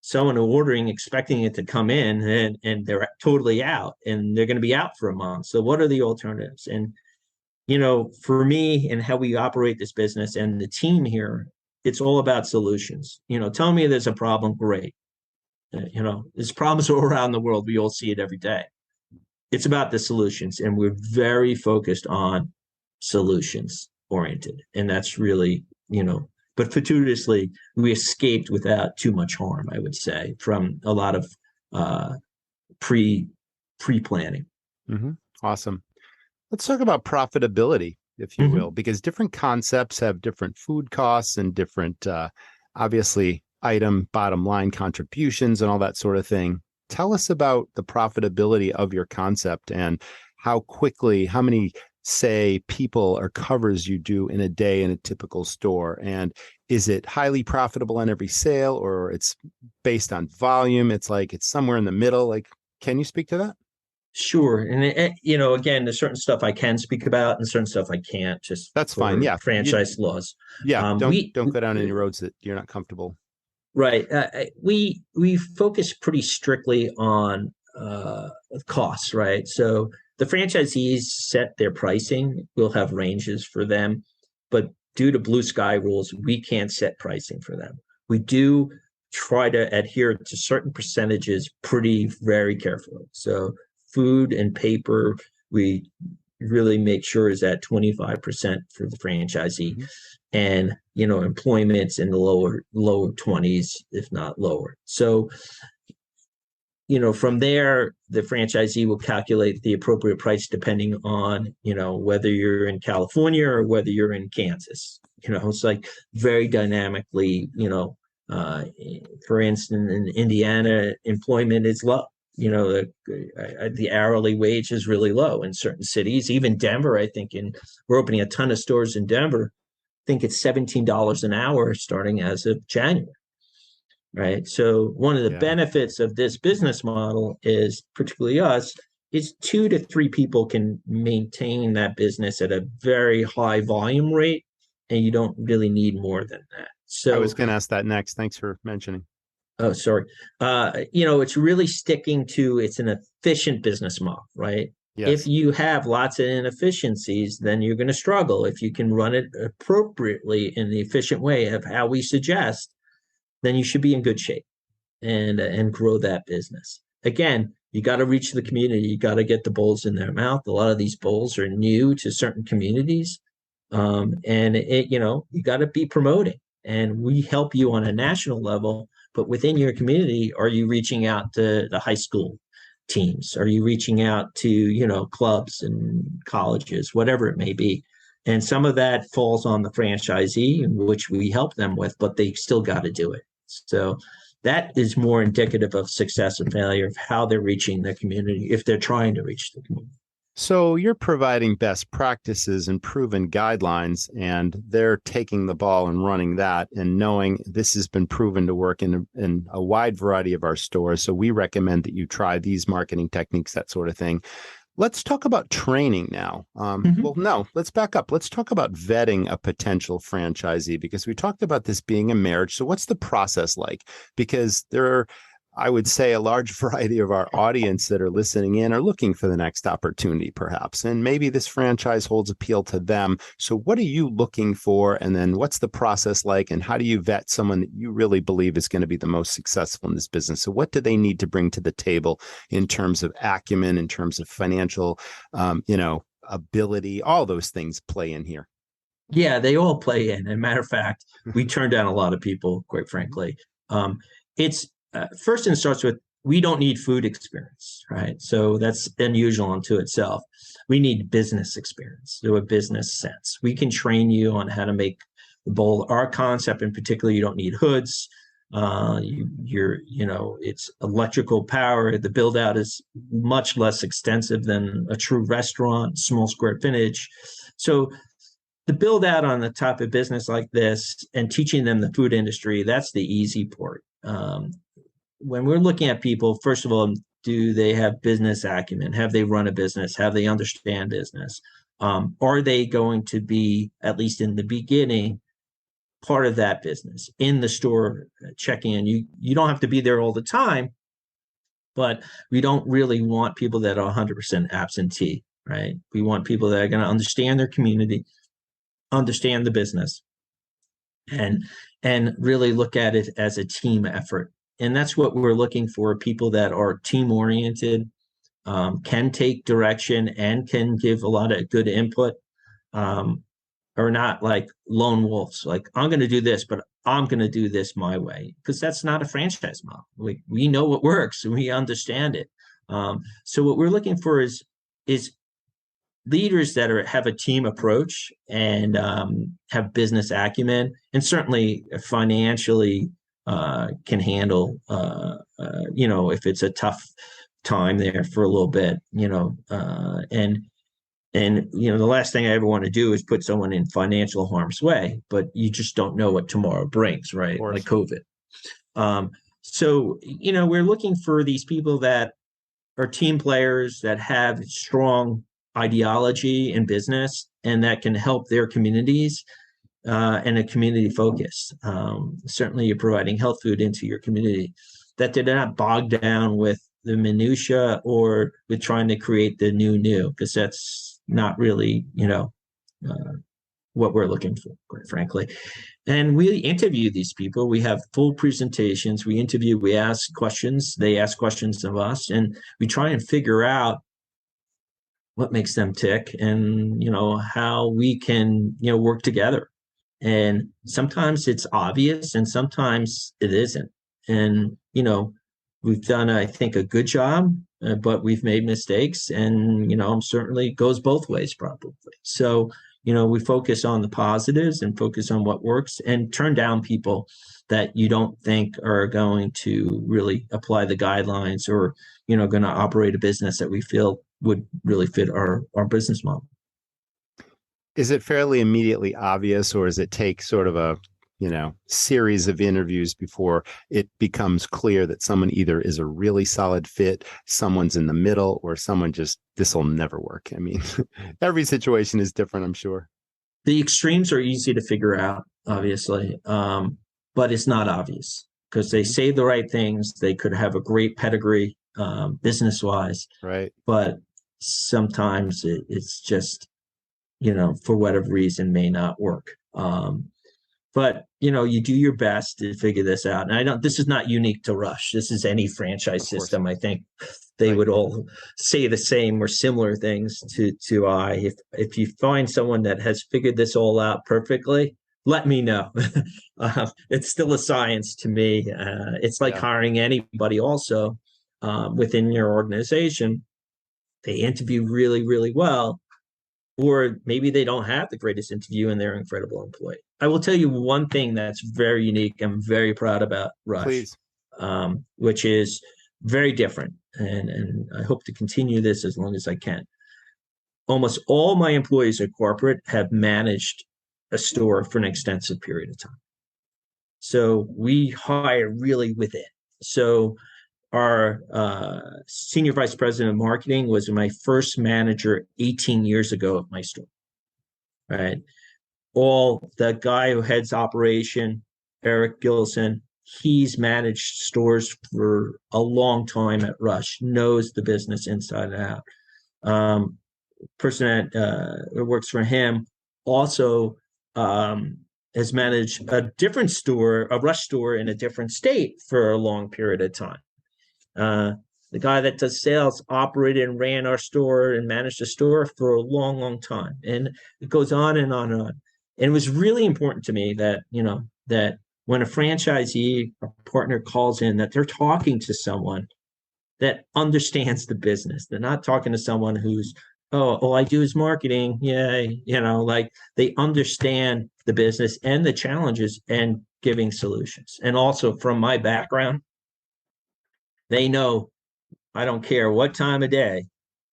someone ordering, expecting it to come in and they're totally out and they're going to be out for a month. So what are the alternatives? And, for me and how we operate this business and the team here, it's all about solutions. Tell me there's a problem, great. There's problems all around the world. We all see it every day. It's about the solutions, and we're very focused on solutions oriented. And that's really, but fortuitously, we escaped without too much harm, I would say, from a lot of pre-planning. Mm-hmm. Awesome. Let's talk about profitability, if you will, because different concepts have different food costs and different, obviously, item bottom line contributions and all that sort of thing. Tell us about the profitability of your concept and how many, say, people or covers you do in a day in a typical store. And is it highly profitable on every sale, or it's based on volume? It's somewhere in the middle. Can you speak to that? Sure. And, again, there's certain stuff I can speak about and cerern stuff I can't. Just that's fine. Yeah. Franchise laws. Yeah. Don't go down any roads that you're not comfortable. Right. We focus pretty strictly on costs, right? So the franchisees set their pricing. We'll have ranges for them, but due to blue sky rules, we can't set pricing for them. We do try to adhere to certain percentages very carefully. So food and paper, we really make sure is at 25% for the franchisee. Mm-hmm. And, employment's in the lower 20s, if not lower. So, from there, the franchisee will calculate the appropriate price depending on, whether you're in California or whether you're in Kansas. It's very dynamically, for instance, in Indiana, employment is low. The hourly wage is really low in certain cities. Even Denver, I think, we're opening a ton of stores in Denver. I think it's $17 an hour starting as of January. Right. So one of the benefits of this business model is, particularly us, is 2 to 3 people can maintain that business at a very high volume rate, and you don't really need more than that. So I was going to ask that next. Thanks for mentioning. Oh, sorry. It's really sticking to, it's an efficient business model, right? Yes. If you have lots of inefficiencies, then you're going to struggle. If you can run it appropriately in the efficient way of how we suggest, then you should be in good shape and grow that business. Again, you got to reach the community. You got to get the bowls in their mouth. A lot of these bowls are new to certain communities. And you got to be promoting, and we help you on a national level, but within your community, are you reaching out to the high school teams? Are you reaching out to, clubs and colleges, whatever it may be? And some of that falls on the franchisee, which we help them with, but they still got to do it. So that is more indicative of success and failure of how they're reaching the community, if they're trying to reach the community. So you're providing best practices and proven guidelines, and they're taking the ball and running that and knowing this has been proven to work in a wide variety of our stores. So we recommend that you try these marketing techniques, that sort of thing. Let's talk about training now. Well, no, let's back up. Let's talk about vetting a potential franchisee, because we talked about this being a marriage. So what's the process like? Because there are, I would say, a large variety of our audience that are listening in are looking for the next opportunity, perhaps. And maybe this franchise holds appeal to them. So what are you looking for? And then what's the process like? And how do you vet someone that you really believe is going to be the most successful in this business? So what do they need to bring to the table in terms of acumen, in terms of financial, ability? All those things play in here. Yeah, they all play in. As a matter of fact, we turn down a lot of people, quite frankly. It's first, and starts with, we don't need food experience, right? So that's unusual unto itself. We need business experience, so a business sense. We can train you on how to make Our concept in particular, you don't need hoods. It's electrical power. The build out is much less extensive than a true restaurant, small square footage. So the build out on the type of business like this and teaching them the food industry, that's the easy part. When we're looking at people, first of all, do they have business acumen? Have they run a business? Have they understand business? Are they going to be, at least in the beginning, part of that business in the store, checking in? You don't have to be there all the time, but we don't really want people that are 100% absentee, right? We want people that are going to understand their community, understand the business, and really look at it as a team effort. And that's what we're looking for, people that are team oriented, can take direction and can give a lot of good input, are not like lone wolves, like, I'm going to do this, but I'm going to do this my way, because that's not a franchise model. We know what works and we understand it. So what we're looking for is leaders that have a team approach and have business acumen, and certainly financially can handle, if it's a tough time there for a little bit, and the last thing I ever want to do is put someone in financial harm's way, but you just don't know what tomorrow brings, right? Like COVID. So we're looking for these people that are team players, that have strong ideology in business, and that can help their communities, and a community focus. Certainly you're providing health food into your community, that they're not bogged down with the minutia or with trying to create the new, because that's not really, what we're looking for, quite frankly. And we interview these people. We have full presentations. We ask questions. They ask questions of us, and we try and figure out what makes them tick, and, how we can, work together. And sometimes it's obvious and sometimes it isn't. And, we've done, I think, a good job, but we've made mistakes, and, certainly goes both ways probably. So, we focus on the positives and focus on what works, and turn down people that you don't think are going to really apply the guidelines, or, going to operate a business that we feel would really fit our business model. Is it fairly immediately obvious, or does it take sort of a series of interviews before it becomes clear that someone either is a really solid fit, someone's in the middle, or someone just, this will never work? I mean, every situation is different, I'm sure. The extremes are easy to figure out, obviously, but it's not obvious, because they say the right things. They could have a great pedigree, business-wise, right? But sometimes it's just, for whatever reason, may not work. But, you do your best to figure this out. And this is not unique to Rush. This is any franchise system. I think they would all say the same or similar things to if you find someone that has figured this all out perfectly, let me know. It's still a science to me. It's like hiring anybody also within your organization. They interview really, really well, or maybe they don't have the greatest interview and they're an incredible employee. I will tell you one thing that's very unique. I'm very proud about Rush, which is very different. And I hope to continue this as long as I can. Almost all my employees at corporate have managed a store for an extensive period of time. So we hire really within. So our senior vice president of marketing was my first manager 18 years ago at my store, right? The guy who heads operation, Eric Gilson, he's managed stores for a long time at Rush, knows the business inside and out. Person that works for him also has managed a different store, a Rush store in a different state for a long period of time. The guy that does sales operated and ran our store and managed the store for a long, long time. And it goes on and on and on. And it was really important to me that, that when a franchisee or partner calls in, that they're talking to someone that understands the business. They're not talking to someone who's, oh, all I do is marketing. Yay. Like they understand the business and the challenges and giving solutions. And also from my background, they know I don't care what time of day,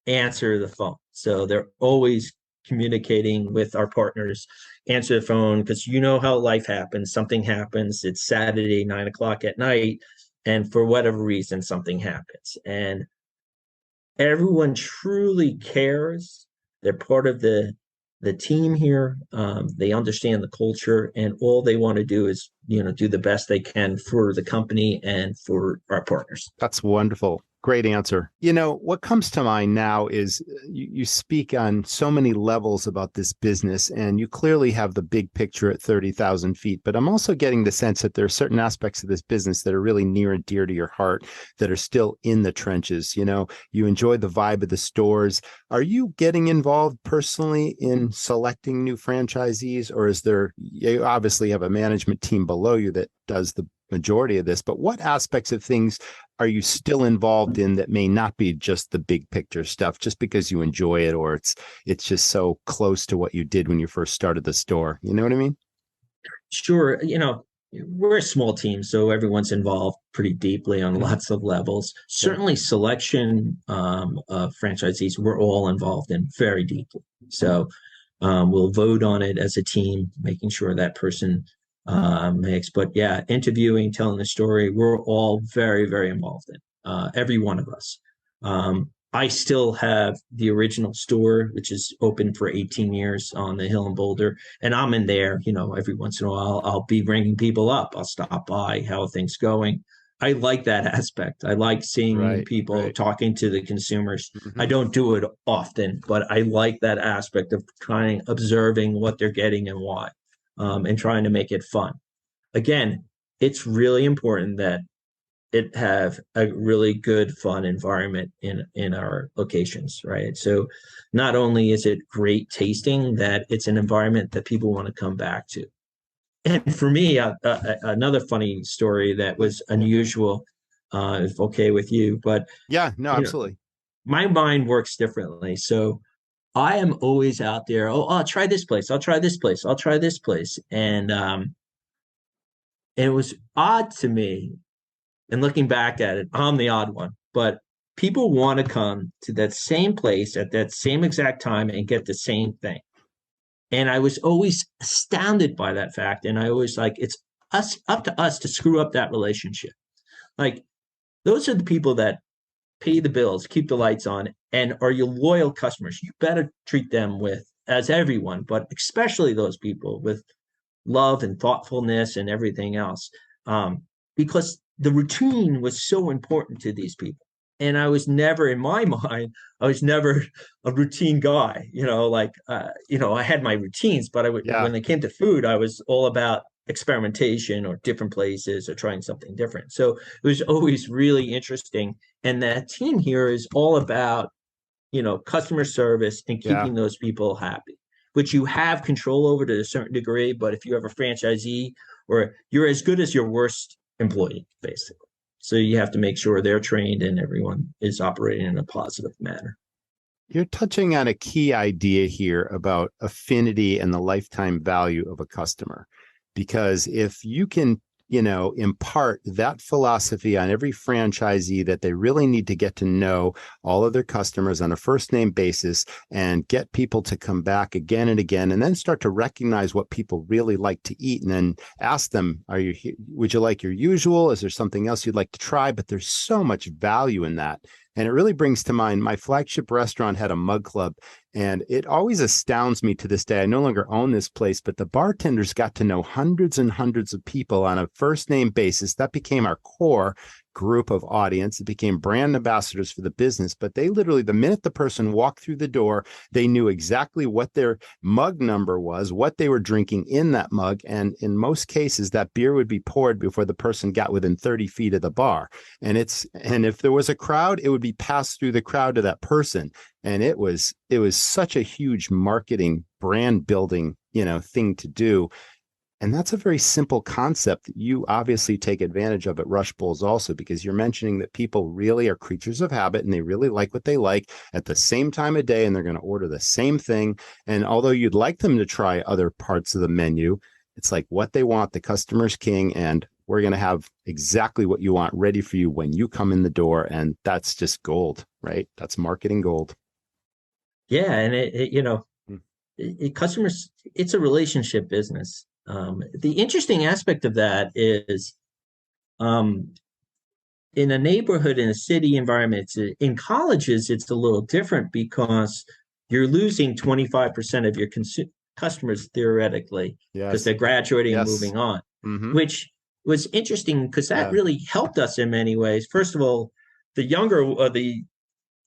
answer the phone. So they're always communicating with our partners, answer the phone, because you know how life happens. Something happens. It's Saturday, 9 o'clock at night. And for whatever reason, something happens. And everyone truly cares. They're part of the team here. They understand the culture, and all they want to do is do the best they can for the company and for our partners. That's wonderful. Great answer. What comes to mind now is you speak on so many levels about this business, and you clearly have the big picture at 30,000 feet. But I'm also getting the sense that there are certain aspects of this business that are really near and dear to your heart that are still in the trenches. You enjoy the vibe of the stores. Are you getting involved personally in selecting new franchisees, or you obviously have a management team below you that does the majority of this, but what aspects of things are you still involved in that may not be just the big picture stuff, just because you enjoy it, or it's just so close to what you did when you first started the store? You know what I mean? Sure. We're a small team, so everyone's involved pretty deeply on lots of levels. Certainly selection of franchisees, we're all involved in very deeply. So we'll vote on it as a team, making sure that person makes. But yeah, interviewing, telling the story, we're all very, very involved in, every one of us. I still have the original store, which is open for 18 years on the Hill in Boulder. And I'm in there, every once in a while, I'll be ringing people up. I'll stop by, how are things going? I like that aspect. I like seeing people, talking to the consumers. Mm-hmm. I don't do it often, but I like that aspect of observing what they're getting and why, and trying to make it fun. Again, it's really important that it have a really good, fun environment in our locations, right? So not only is it great tasting, that it's an environment that people want to come back to. And for me, another funny story that was unusual, if okay with you, but yeah, no, absolutely. My mind works differently. So I am always out there. Oh, I'll try this place. I'll try this place. I'll try this place. And it was odd to me. And looking back at it, I'm the odd one, but people want to come to that same place at that same exact time and get the same thing. And I was always astounded by that fact. And I always it's up to us to screw up that relationship. Like, those are the people that pay the bills, keep the lights on, and are your loyal customers. You better treat them as everyone, but especially those people, with love and thoughtfulness and everything else. Because the routine was so important to these people. And I was never, in my mind, I was never a routine guy. I had my routines, but when it came to food, I was all about experimentation or different places or trying something different. So it was always really interesting. And that team here is all about, customer service and keeping those people happy, which you have control over to a certain degree. But if you have a franchisee, or you're as good as your worst employee, basically. So you have to make sure they're trained and everyone is operating in a positive manner. You're touching on a key idea here about affinity and the lifetime value of a customer. Because if you can, impart that philosophy on every franchisee, that they really need to get to know all of their customers on a first name basis and get people to come back again and again, and then start to recognize what people really like to eat, and then ask them, would you like your usual? Is there something else you'd like to try? But there's so much value in that. And it really brings to mind, my flagship restaurant had a mug club, and it always astounds me to this day. I no longer own this place, but the bartenders got to know hundreds and hundreds of people on a first name basis. That became our core group of audience. It became brand ambassadors for the business, but they literally, the minute the person walked through the door, they knew exactly what their mug number was, what they were drinking in that mug. And in most cases, that beer would be poured before the person got within 30 feet of the bar. And if there was a crowd, it would be passed through the crowd to that person. And it was such a huge marketing, brand building, thing to do. And that's a very simple concept that you obviously take advantage of at Rush Bowls also, because you're mentioning that people really are creatures of habit and they really like what they like at the same time of day, and they're going to order the same thing. And although you'd like them to try other parts of the menu, it's like what they want, the customer's king, and we're going to have exactly what you want ready for you when you come in the door. And that's just gold, right? That's marketing gold. Yeah. And customers, it's a relationship business. The interesting aspect of that is in a neighborhood, in a city environment, in colleges, it's a little different because you're losing 25% of your customers theoretically, because they're graduating and moving on, which was interesting because that really helped us in many ways. First of all, the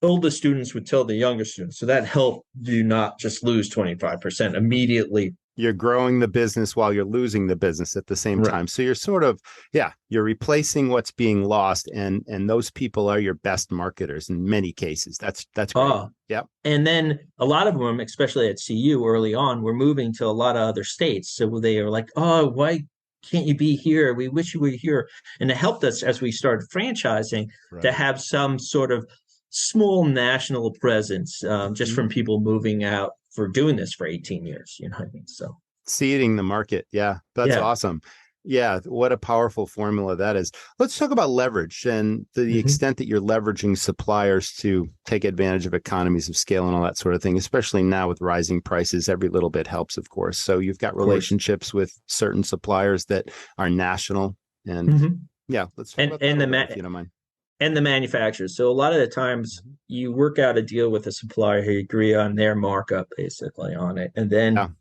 older students would tell the younger students. So that helped you not just lose 25% immediately. You're growing the business while you're losing the business at the same time. So you're sort of, you're replacing what's being lost. And those people are your best marketers in many cases. That's great. And then a lot of them, especially at CU early on, were moving to a lot of other states. So they are like, oh, why can't you be here? We wish you were here. And it helped us as we started franchising to have some sort of small national presence, just from people moving out for doing this for 18 years, you know what I mean? So seeding the market. Yeah, that's awesome. Yeah, what a powerful formula that is. Let's talk about leverage and the extent that you're leveraging suppliers to take advantage of economies of scale and all that sort of thing, especially now with rising prices. Every little bit helps, of course. So you've got relationships with certain suppliers that are national. And let's talk about that if you don't mind. And the manufacturers. So a lot of the times you work out a deal with a supplier who agree on their markup basically on it. And then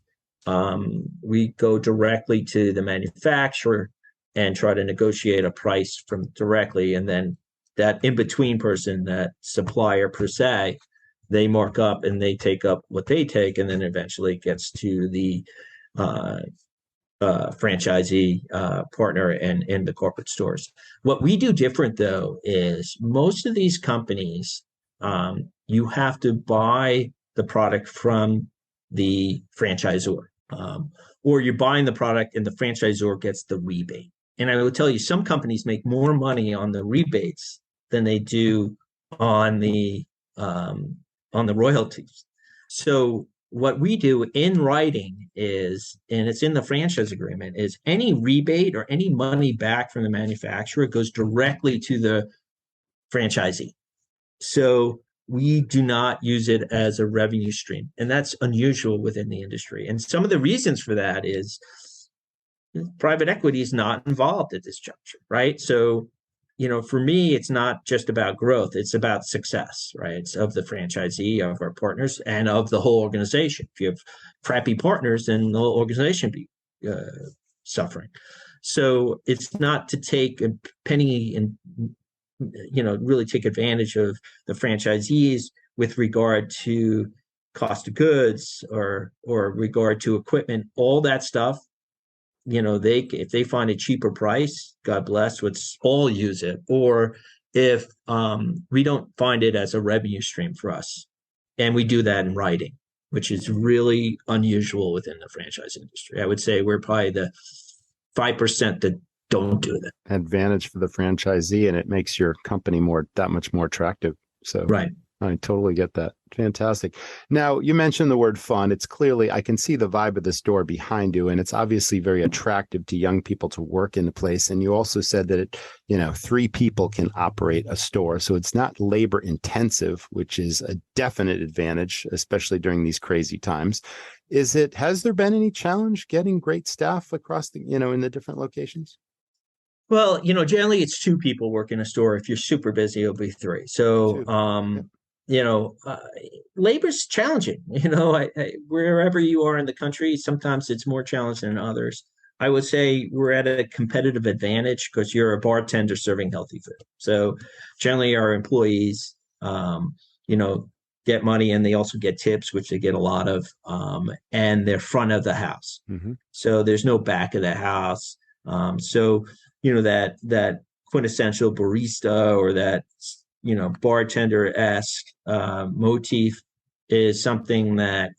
we go directly to the manufacturer and try to negotiate a price from directly. And then that in-between person, that supplier per se, they mark up and they take up what they take, and then eventually it gets to the franchisee partner and in the corporate stores. What we do different though is most of these companies, you have to buy the product from the franchisor, or you're buying the product and the franchisor gets the rebate. And I will tell you, some companies make more money on the rebates than they do on the royalties. So what we do in writing is, and it's in the franchise agreement, is any rebate or any money back from the manufacturer goes directly to the franchisee. So we do not use it as a revenue stream. And that's unusual within the industry. And some of the reasons for that is private equity is not involved at this juncture, right? So for me, it's not just about growth. It's about success, right? It's of the franchisee, of our partners, and of the whole organization. If you have crappy partners, then the whole organization be suffering. So it's not to take a penny and, really take advantage of the franchisees with regard to cost of goods or regard to equipment, all that stuff. If they find a cheaper price, God bless, let's all use it. Or if we don't find it as a revenue stream for us, and we do that in writing, which is really unusual within the franchise industry. I would say we're probably the 5% that don't do that. Advantage for the franchisee, and it makes your company that much more attractive. So right. I totally get that. Fantastic. Now, you mentioned the word fun. It's clearly, I can see the vibe of the store behind you, and it's obviously very attractive to young people to work in the place. And you also said that 3 people can operate a store. So it's not labor intensive, which is a definite advantage, especially during these crazy times. Has there been any challenge getting great staff across in the different locations? Well, generally it's 2 people working a store. If you're super busy, it'll be 3. So, labor's challenging. Wherever you are in the country, sometimes it's more challenging than others. I would say we're at a competitive advantage because you're a bartender serving healthy food. So generally our employees, get money, and they also get tips, which they get a lot of, and they're front of the house. So there's no back of the house. So that quintessential barista or that bartender-esque motif is something that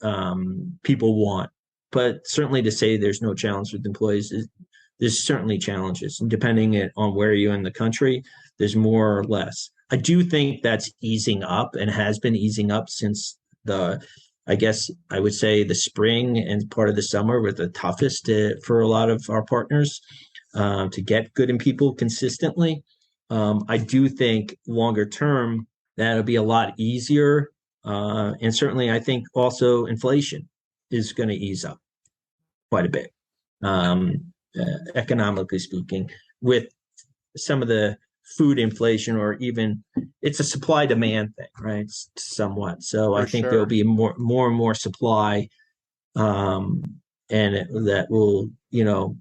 people want. but certainly to say there's no challenge with employees, there's certainly challenges. And depending on where you're in the country, there's more or less. I do think that's easing up and has been easing up since I guess I would say the spring and part of the summer were the toughest for a lot of our partners to get good in people consistently. I do think longer term, that'll be a lot easier. And certainly I think also inflation is going to ease up quite a bit, economically speaking, with some of the food inflation, or even it's a supply demand thing, right? Somewhat. So I think there'll be more and more supply, that will,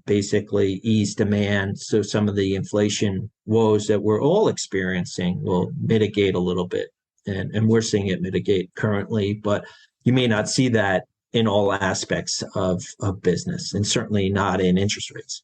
basically ease demand. So some of the inflation woes that we're all experiencing will mitigate a little bit. And we're seeing it mitigate currently, but you may not see that in all aspects of business, and certainly not in interest rates.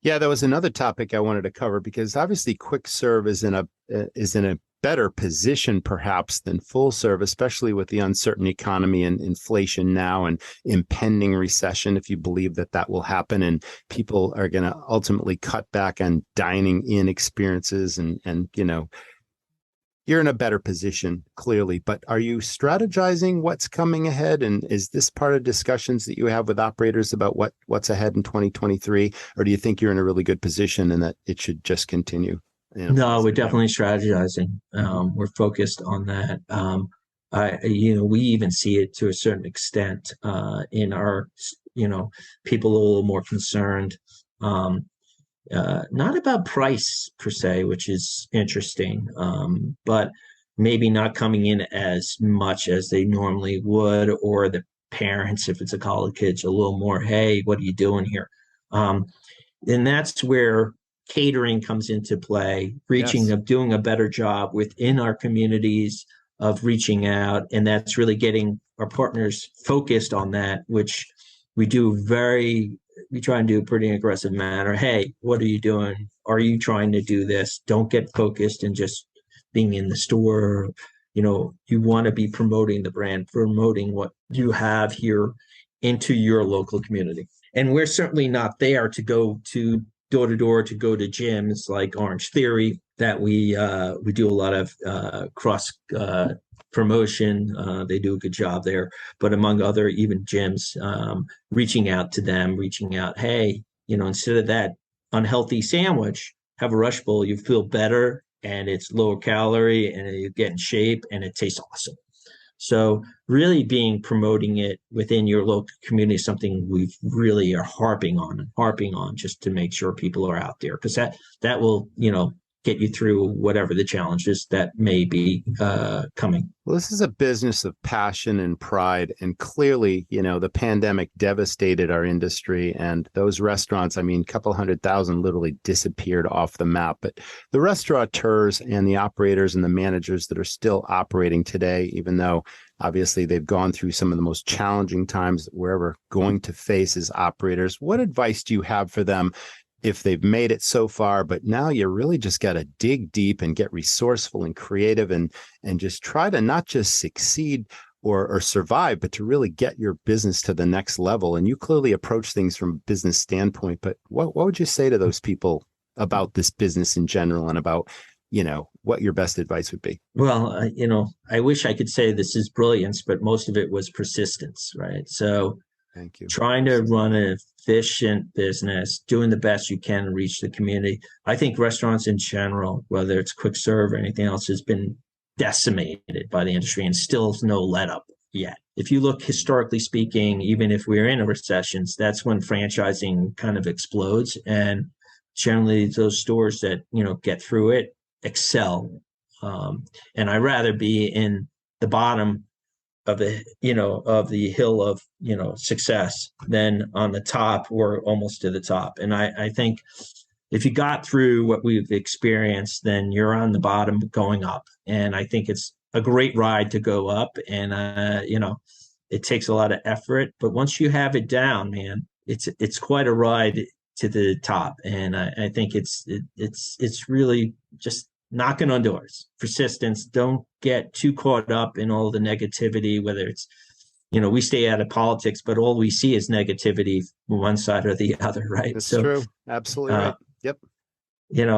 Yeah, that was another topic I wanted to cover, because obviously quick serve is in a better position perhaps than full serve, especially with the uncertain economy and inflation now and impending recession, if you believe that will happen and people are going to ultimately cut back on dining in experiences, and you're in a better position, clearly. But are you strategizing what's coming ahead? And is this part of discussions that you have with operators about what's ahead in 2023? Or do you think you're in a really good position and that it should just continue? No, we're definitely strategizing. We're focused on that. We even see it to a certain extent in our, people a little more concerned. Not about price per se, which is interesting, but maybe not coming in as much as they normally would, or the parents, if it's a college kid, a little more, hey, what are you doing here? And that's where catering comes into play, doing a better job within our communities of reaching out. And that's really getting our partners focused on that, which we try and do a pretty aggressive manner. Hey, what are you doing? Are you trying to do this? Don't get focused in just being in the store. You want to be promoting the brand, promoting what you have here into your local community. And we're certainly not there to go to door to door, to go to gyms like Orange Theory, that we do a lot of cross promotion. They do a good job there, but among other even gyms, reaching out, hey, instead of that unhealthy sandwich, have a rush bowl. You feel better, and it's lower calorie, and you get in shape, and it tastes awesome. So really promoting it within your local community is something we really are harping on just to make sure people are out there, because that will, get you through whatever the challenges that may be coming. Well, this is a business of passion and pride. And clearly, the pandemic devastated our industry, and those restaurants, a couple 100,000 literally disappeared off the map. But the restaurateurs and the operators and the managers that are still operating today, even though obviously they've gone through some of the most challenging times that we're ever going to face as operators, what advice do you have for them if they've made it so far, but now you really just got to dig deep and get resourceful and creative and just try to not just succeed or survive, but to really get your business to the next level? And you clearly approach things from a business standpoint, but what would you say to those people about this business in general, and about, what your best advice would be? Well, I wish I could say this is brilliance, but most of it was persistence, right? So thank you. Trying to run an efficient business, doing the best you can to reach the community. I think restaurants in general, whether it's quick serve or anything else, has been decimated by the industry, and still is no let up yet. If you look historically speaking, even if we're in a recession, that's when franchising kind of explodes. And generally those stores that, get through it excel. And I'd rather be in the bottom of the hill of, success than on the top or almost to the top. And I think if you got through what we've experienced, then you're on the bottom going up. And I think it's a great ride to go up. And, it takes a lot of effort, but once you have it down, man, it's quite a ride to the top. And I think it's really just knocking on doors, persistence. Don't get too caught up in all the negativity, whether it's, we stay out of politics, but all we see is negativity from one side or the other, right? That's true. Absolutely right. Yep.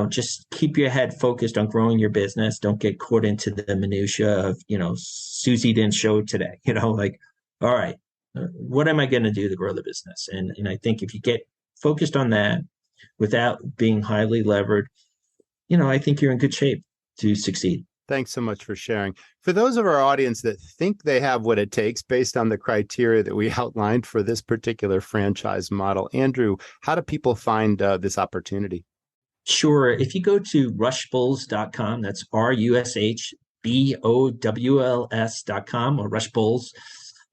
Just keep your head focused on growing your business. Don't get caught into the minutia of, Susie didn't show today, like, all right, what am I going to do to grow the business? And I think if you get focused on that without being highly levered, I think you're in good shape to succeed. Thanks so much for sharing. For those of our audience that think they have what it takes based on the criteria that we outlined for this particular franchise model, Andrew, how do people find this opportunity? Sure. If you go to rushbulls.com, that's RUSHBOWLS.com or Rush Bulls.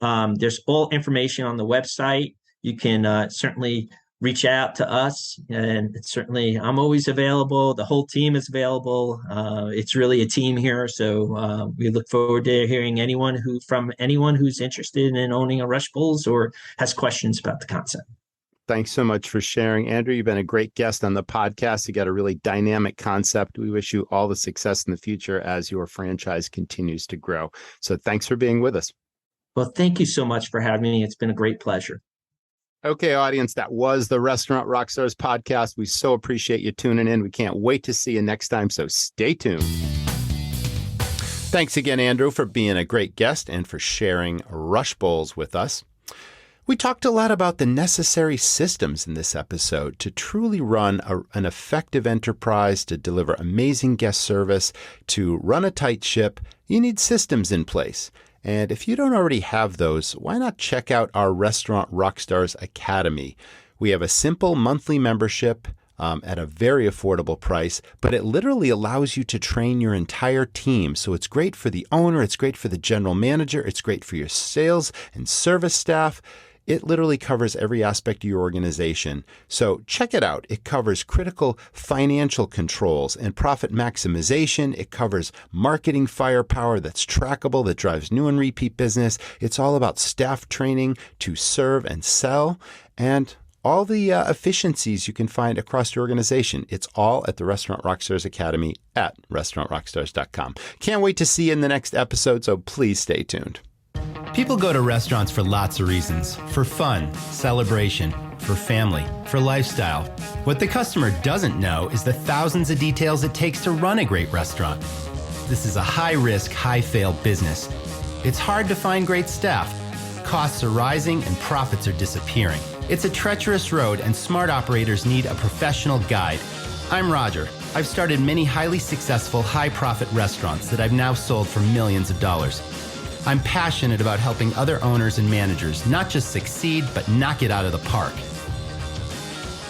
There's all information on the website. You can certainly reach out to us, and certainly I'm always available. The whole team is available. It's really a team here. So we look forward to hearing anyone who's interested in owning a Rush Bulls or has questions about the concept. Thanks so much for sharing. Andrew, you've been a great guest on the podcast. You got a really dynamic concept. We wish you all the success in the future as your franchise continues to grow. So thanks for being with us. Well, thank you so much for having me. It's been a great pleasure. Okay, audience, that was the Restaurant Rockstars podcast. We so appreciate you tuning in. We can't wait to see you next time, so stay tuned. Thanks again, Andrew, for being a great guest and for sharing Rush Bowls with us. We talked a lot about the necessary systems in this episode to truly run an effective enterprise, to deliver amazing guest service, to run a tight ship. You need systems in place. And if you don't already have those, why not check out our Restaurant Rockstars Academy? We have a simple monthly membership at a very affordable price, but it literally allows you to train your entire team. So it's great for the owner, it's great for the general manager, it's great for your sales and service staff. It literally covers every aspect of your organization. So check it out. It covers critical financial controls and profit maximization. It covers marketing firepower that's trackable, that drives new and repeat business. It's all about staff training to serve and sell, and all the efficiencies you can find across your organization. It's all at the Restaurant Rockstars Academy at restaurantrockstars.com. Can't wait to see you in the next episode, so please stay tuned. People go to restaurants for lots of reasons. For fun, celebration, for family, for lifestyle. What the customer doesn't know is the thousands of details it takes to run a great restaurant. This is a high-risk, high-fail business. It's hard to find great staff. Costs are rising and profits are disappearing. It's a treacherous road, and smart operators need a professional guide. I'm Roger. I've started many highly successful, high-profit restaurants that I've now sold for millions of dollars. I'm passionate about helping other owners and managers not just succeed, but knock it out of the park.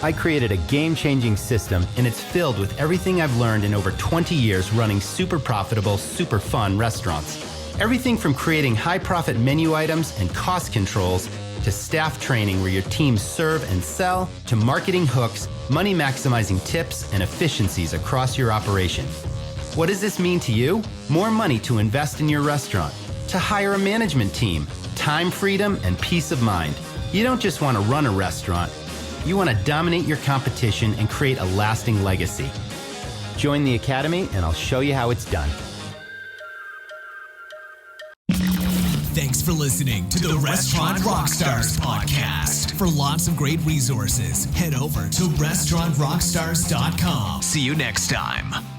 I created a game-changing system, and it's filled with everything I've learned in over 20 years running super profitable, super fun restaurants. Everything from creating high-profit menu items and cost controls to staff training where your teams serve and sell, to marketing hooks, money-maximizing tips, and efficiencies across your operation. What does this mean to you? More money to invest in your restaurant, to hire a management team, time freedom, and peace of mind. You don't just want to run a restaurant. You want to dominate your competition and create a lasting legacy. Join the Academy and I'll show you how it's done. Thanks for listening to the Restaurant Rockstars Podcast. For lots of great resources, head over to restaurantrockstars.com. See you next time.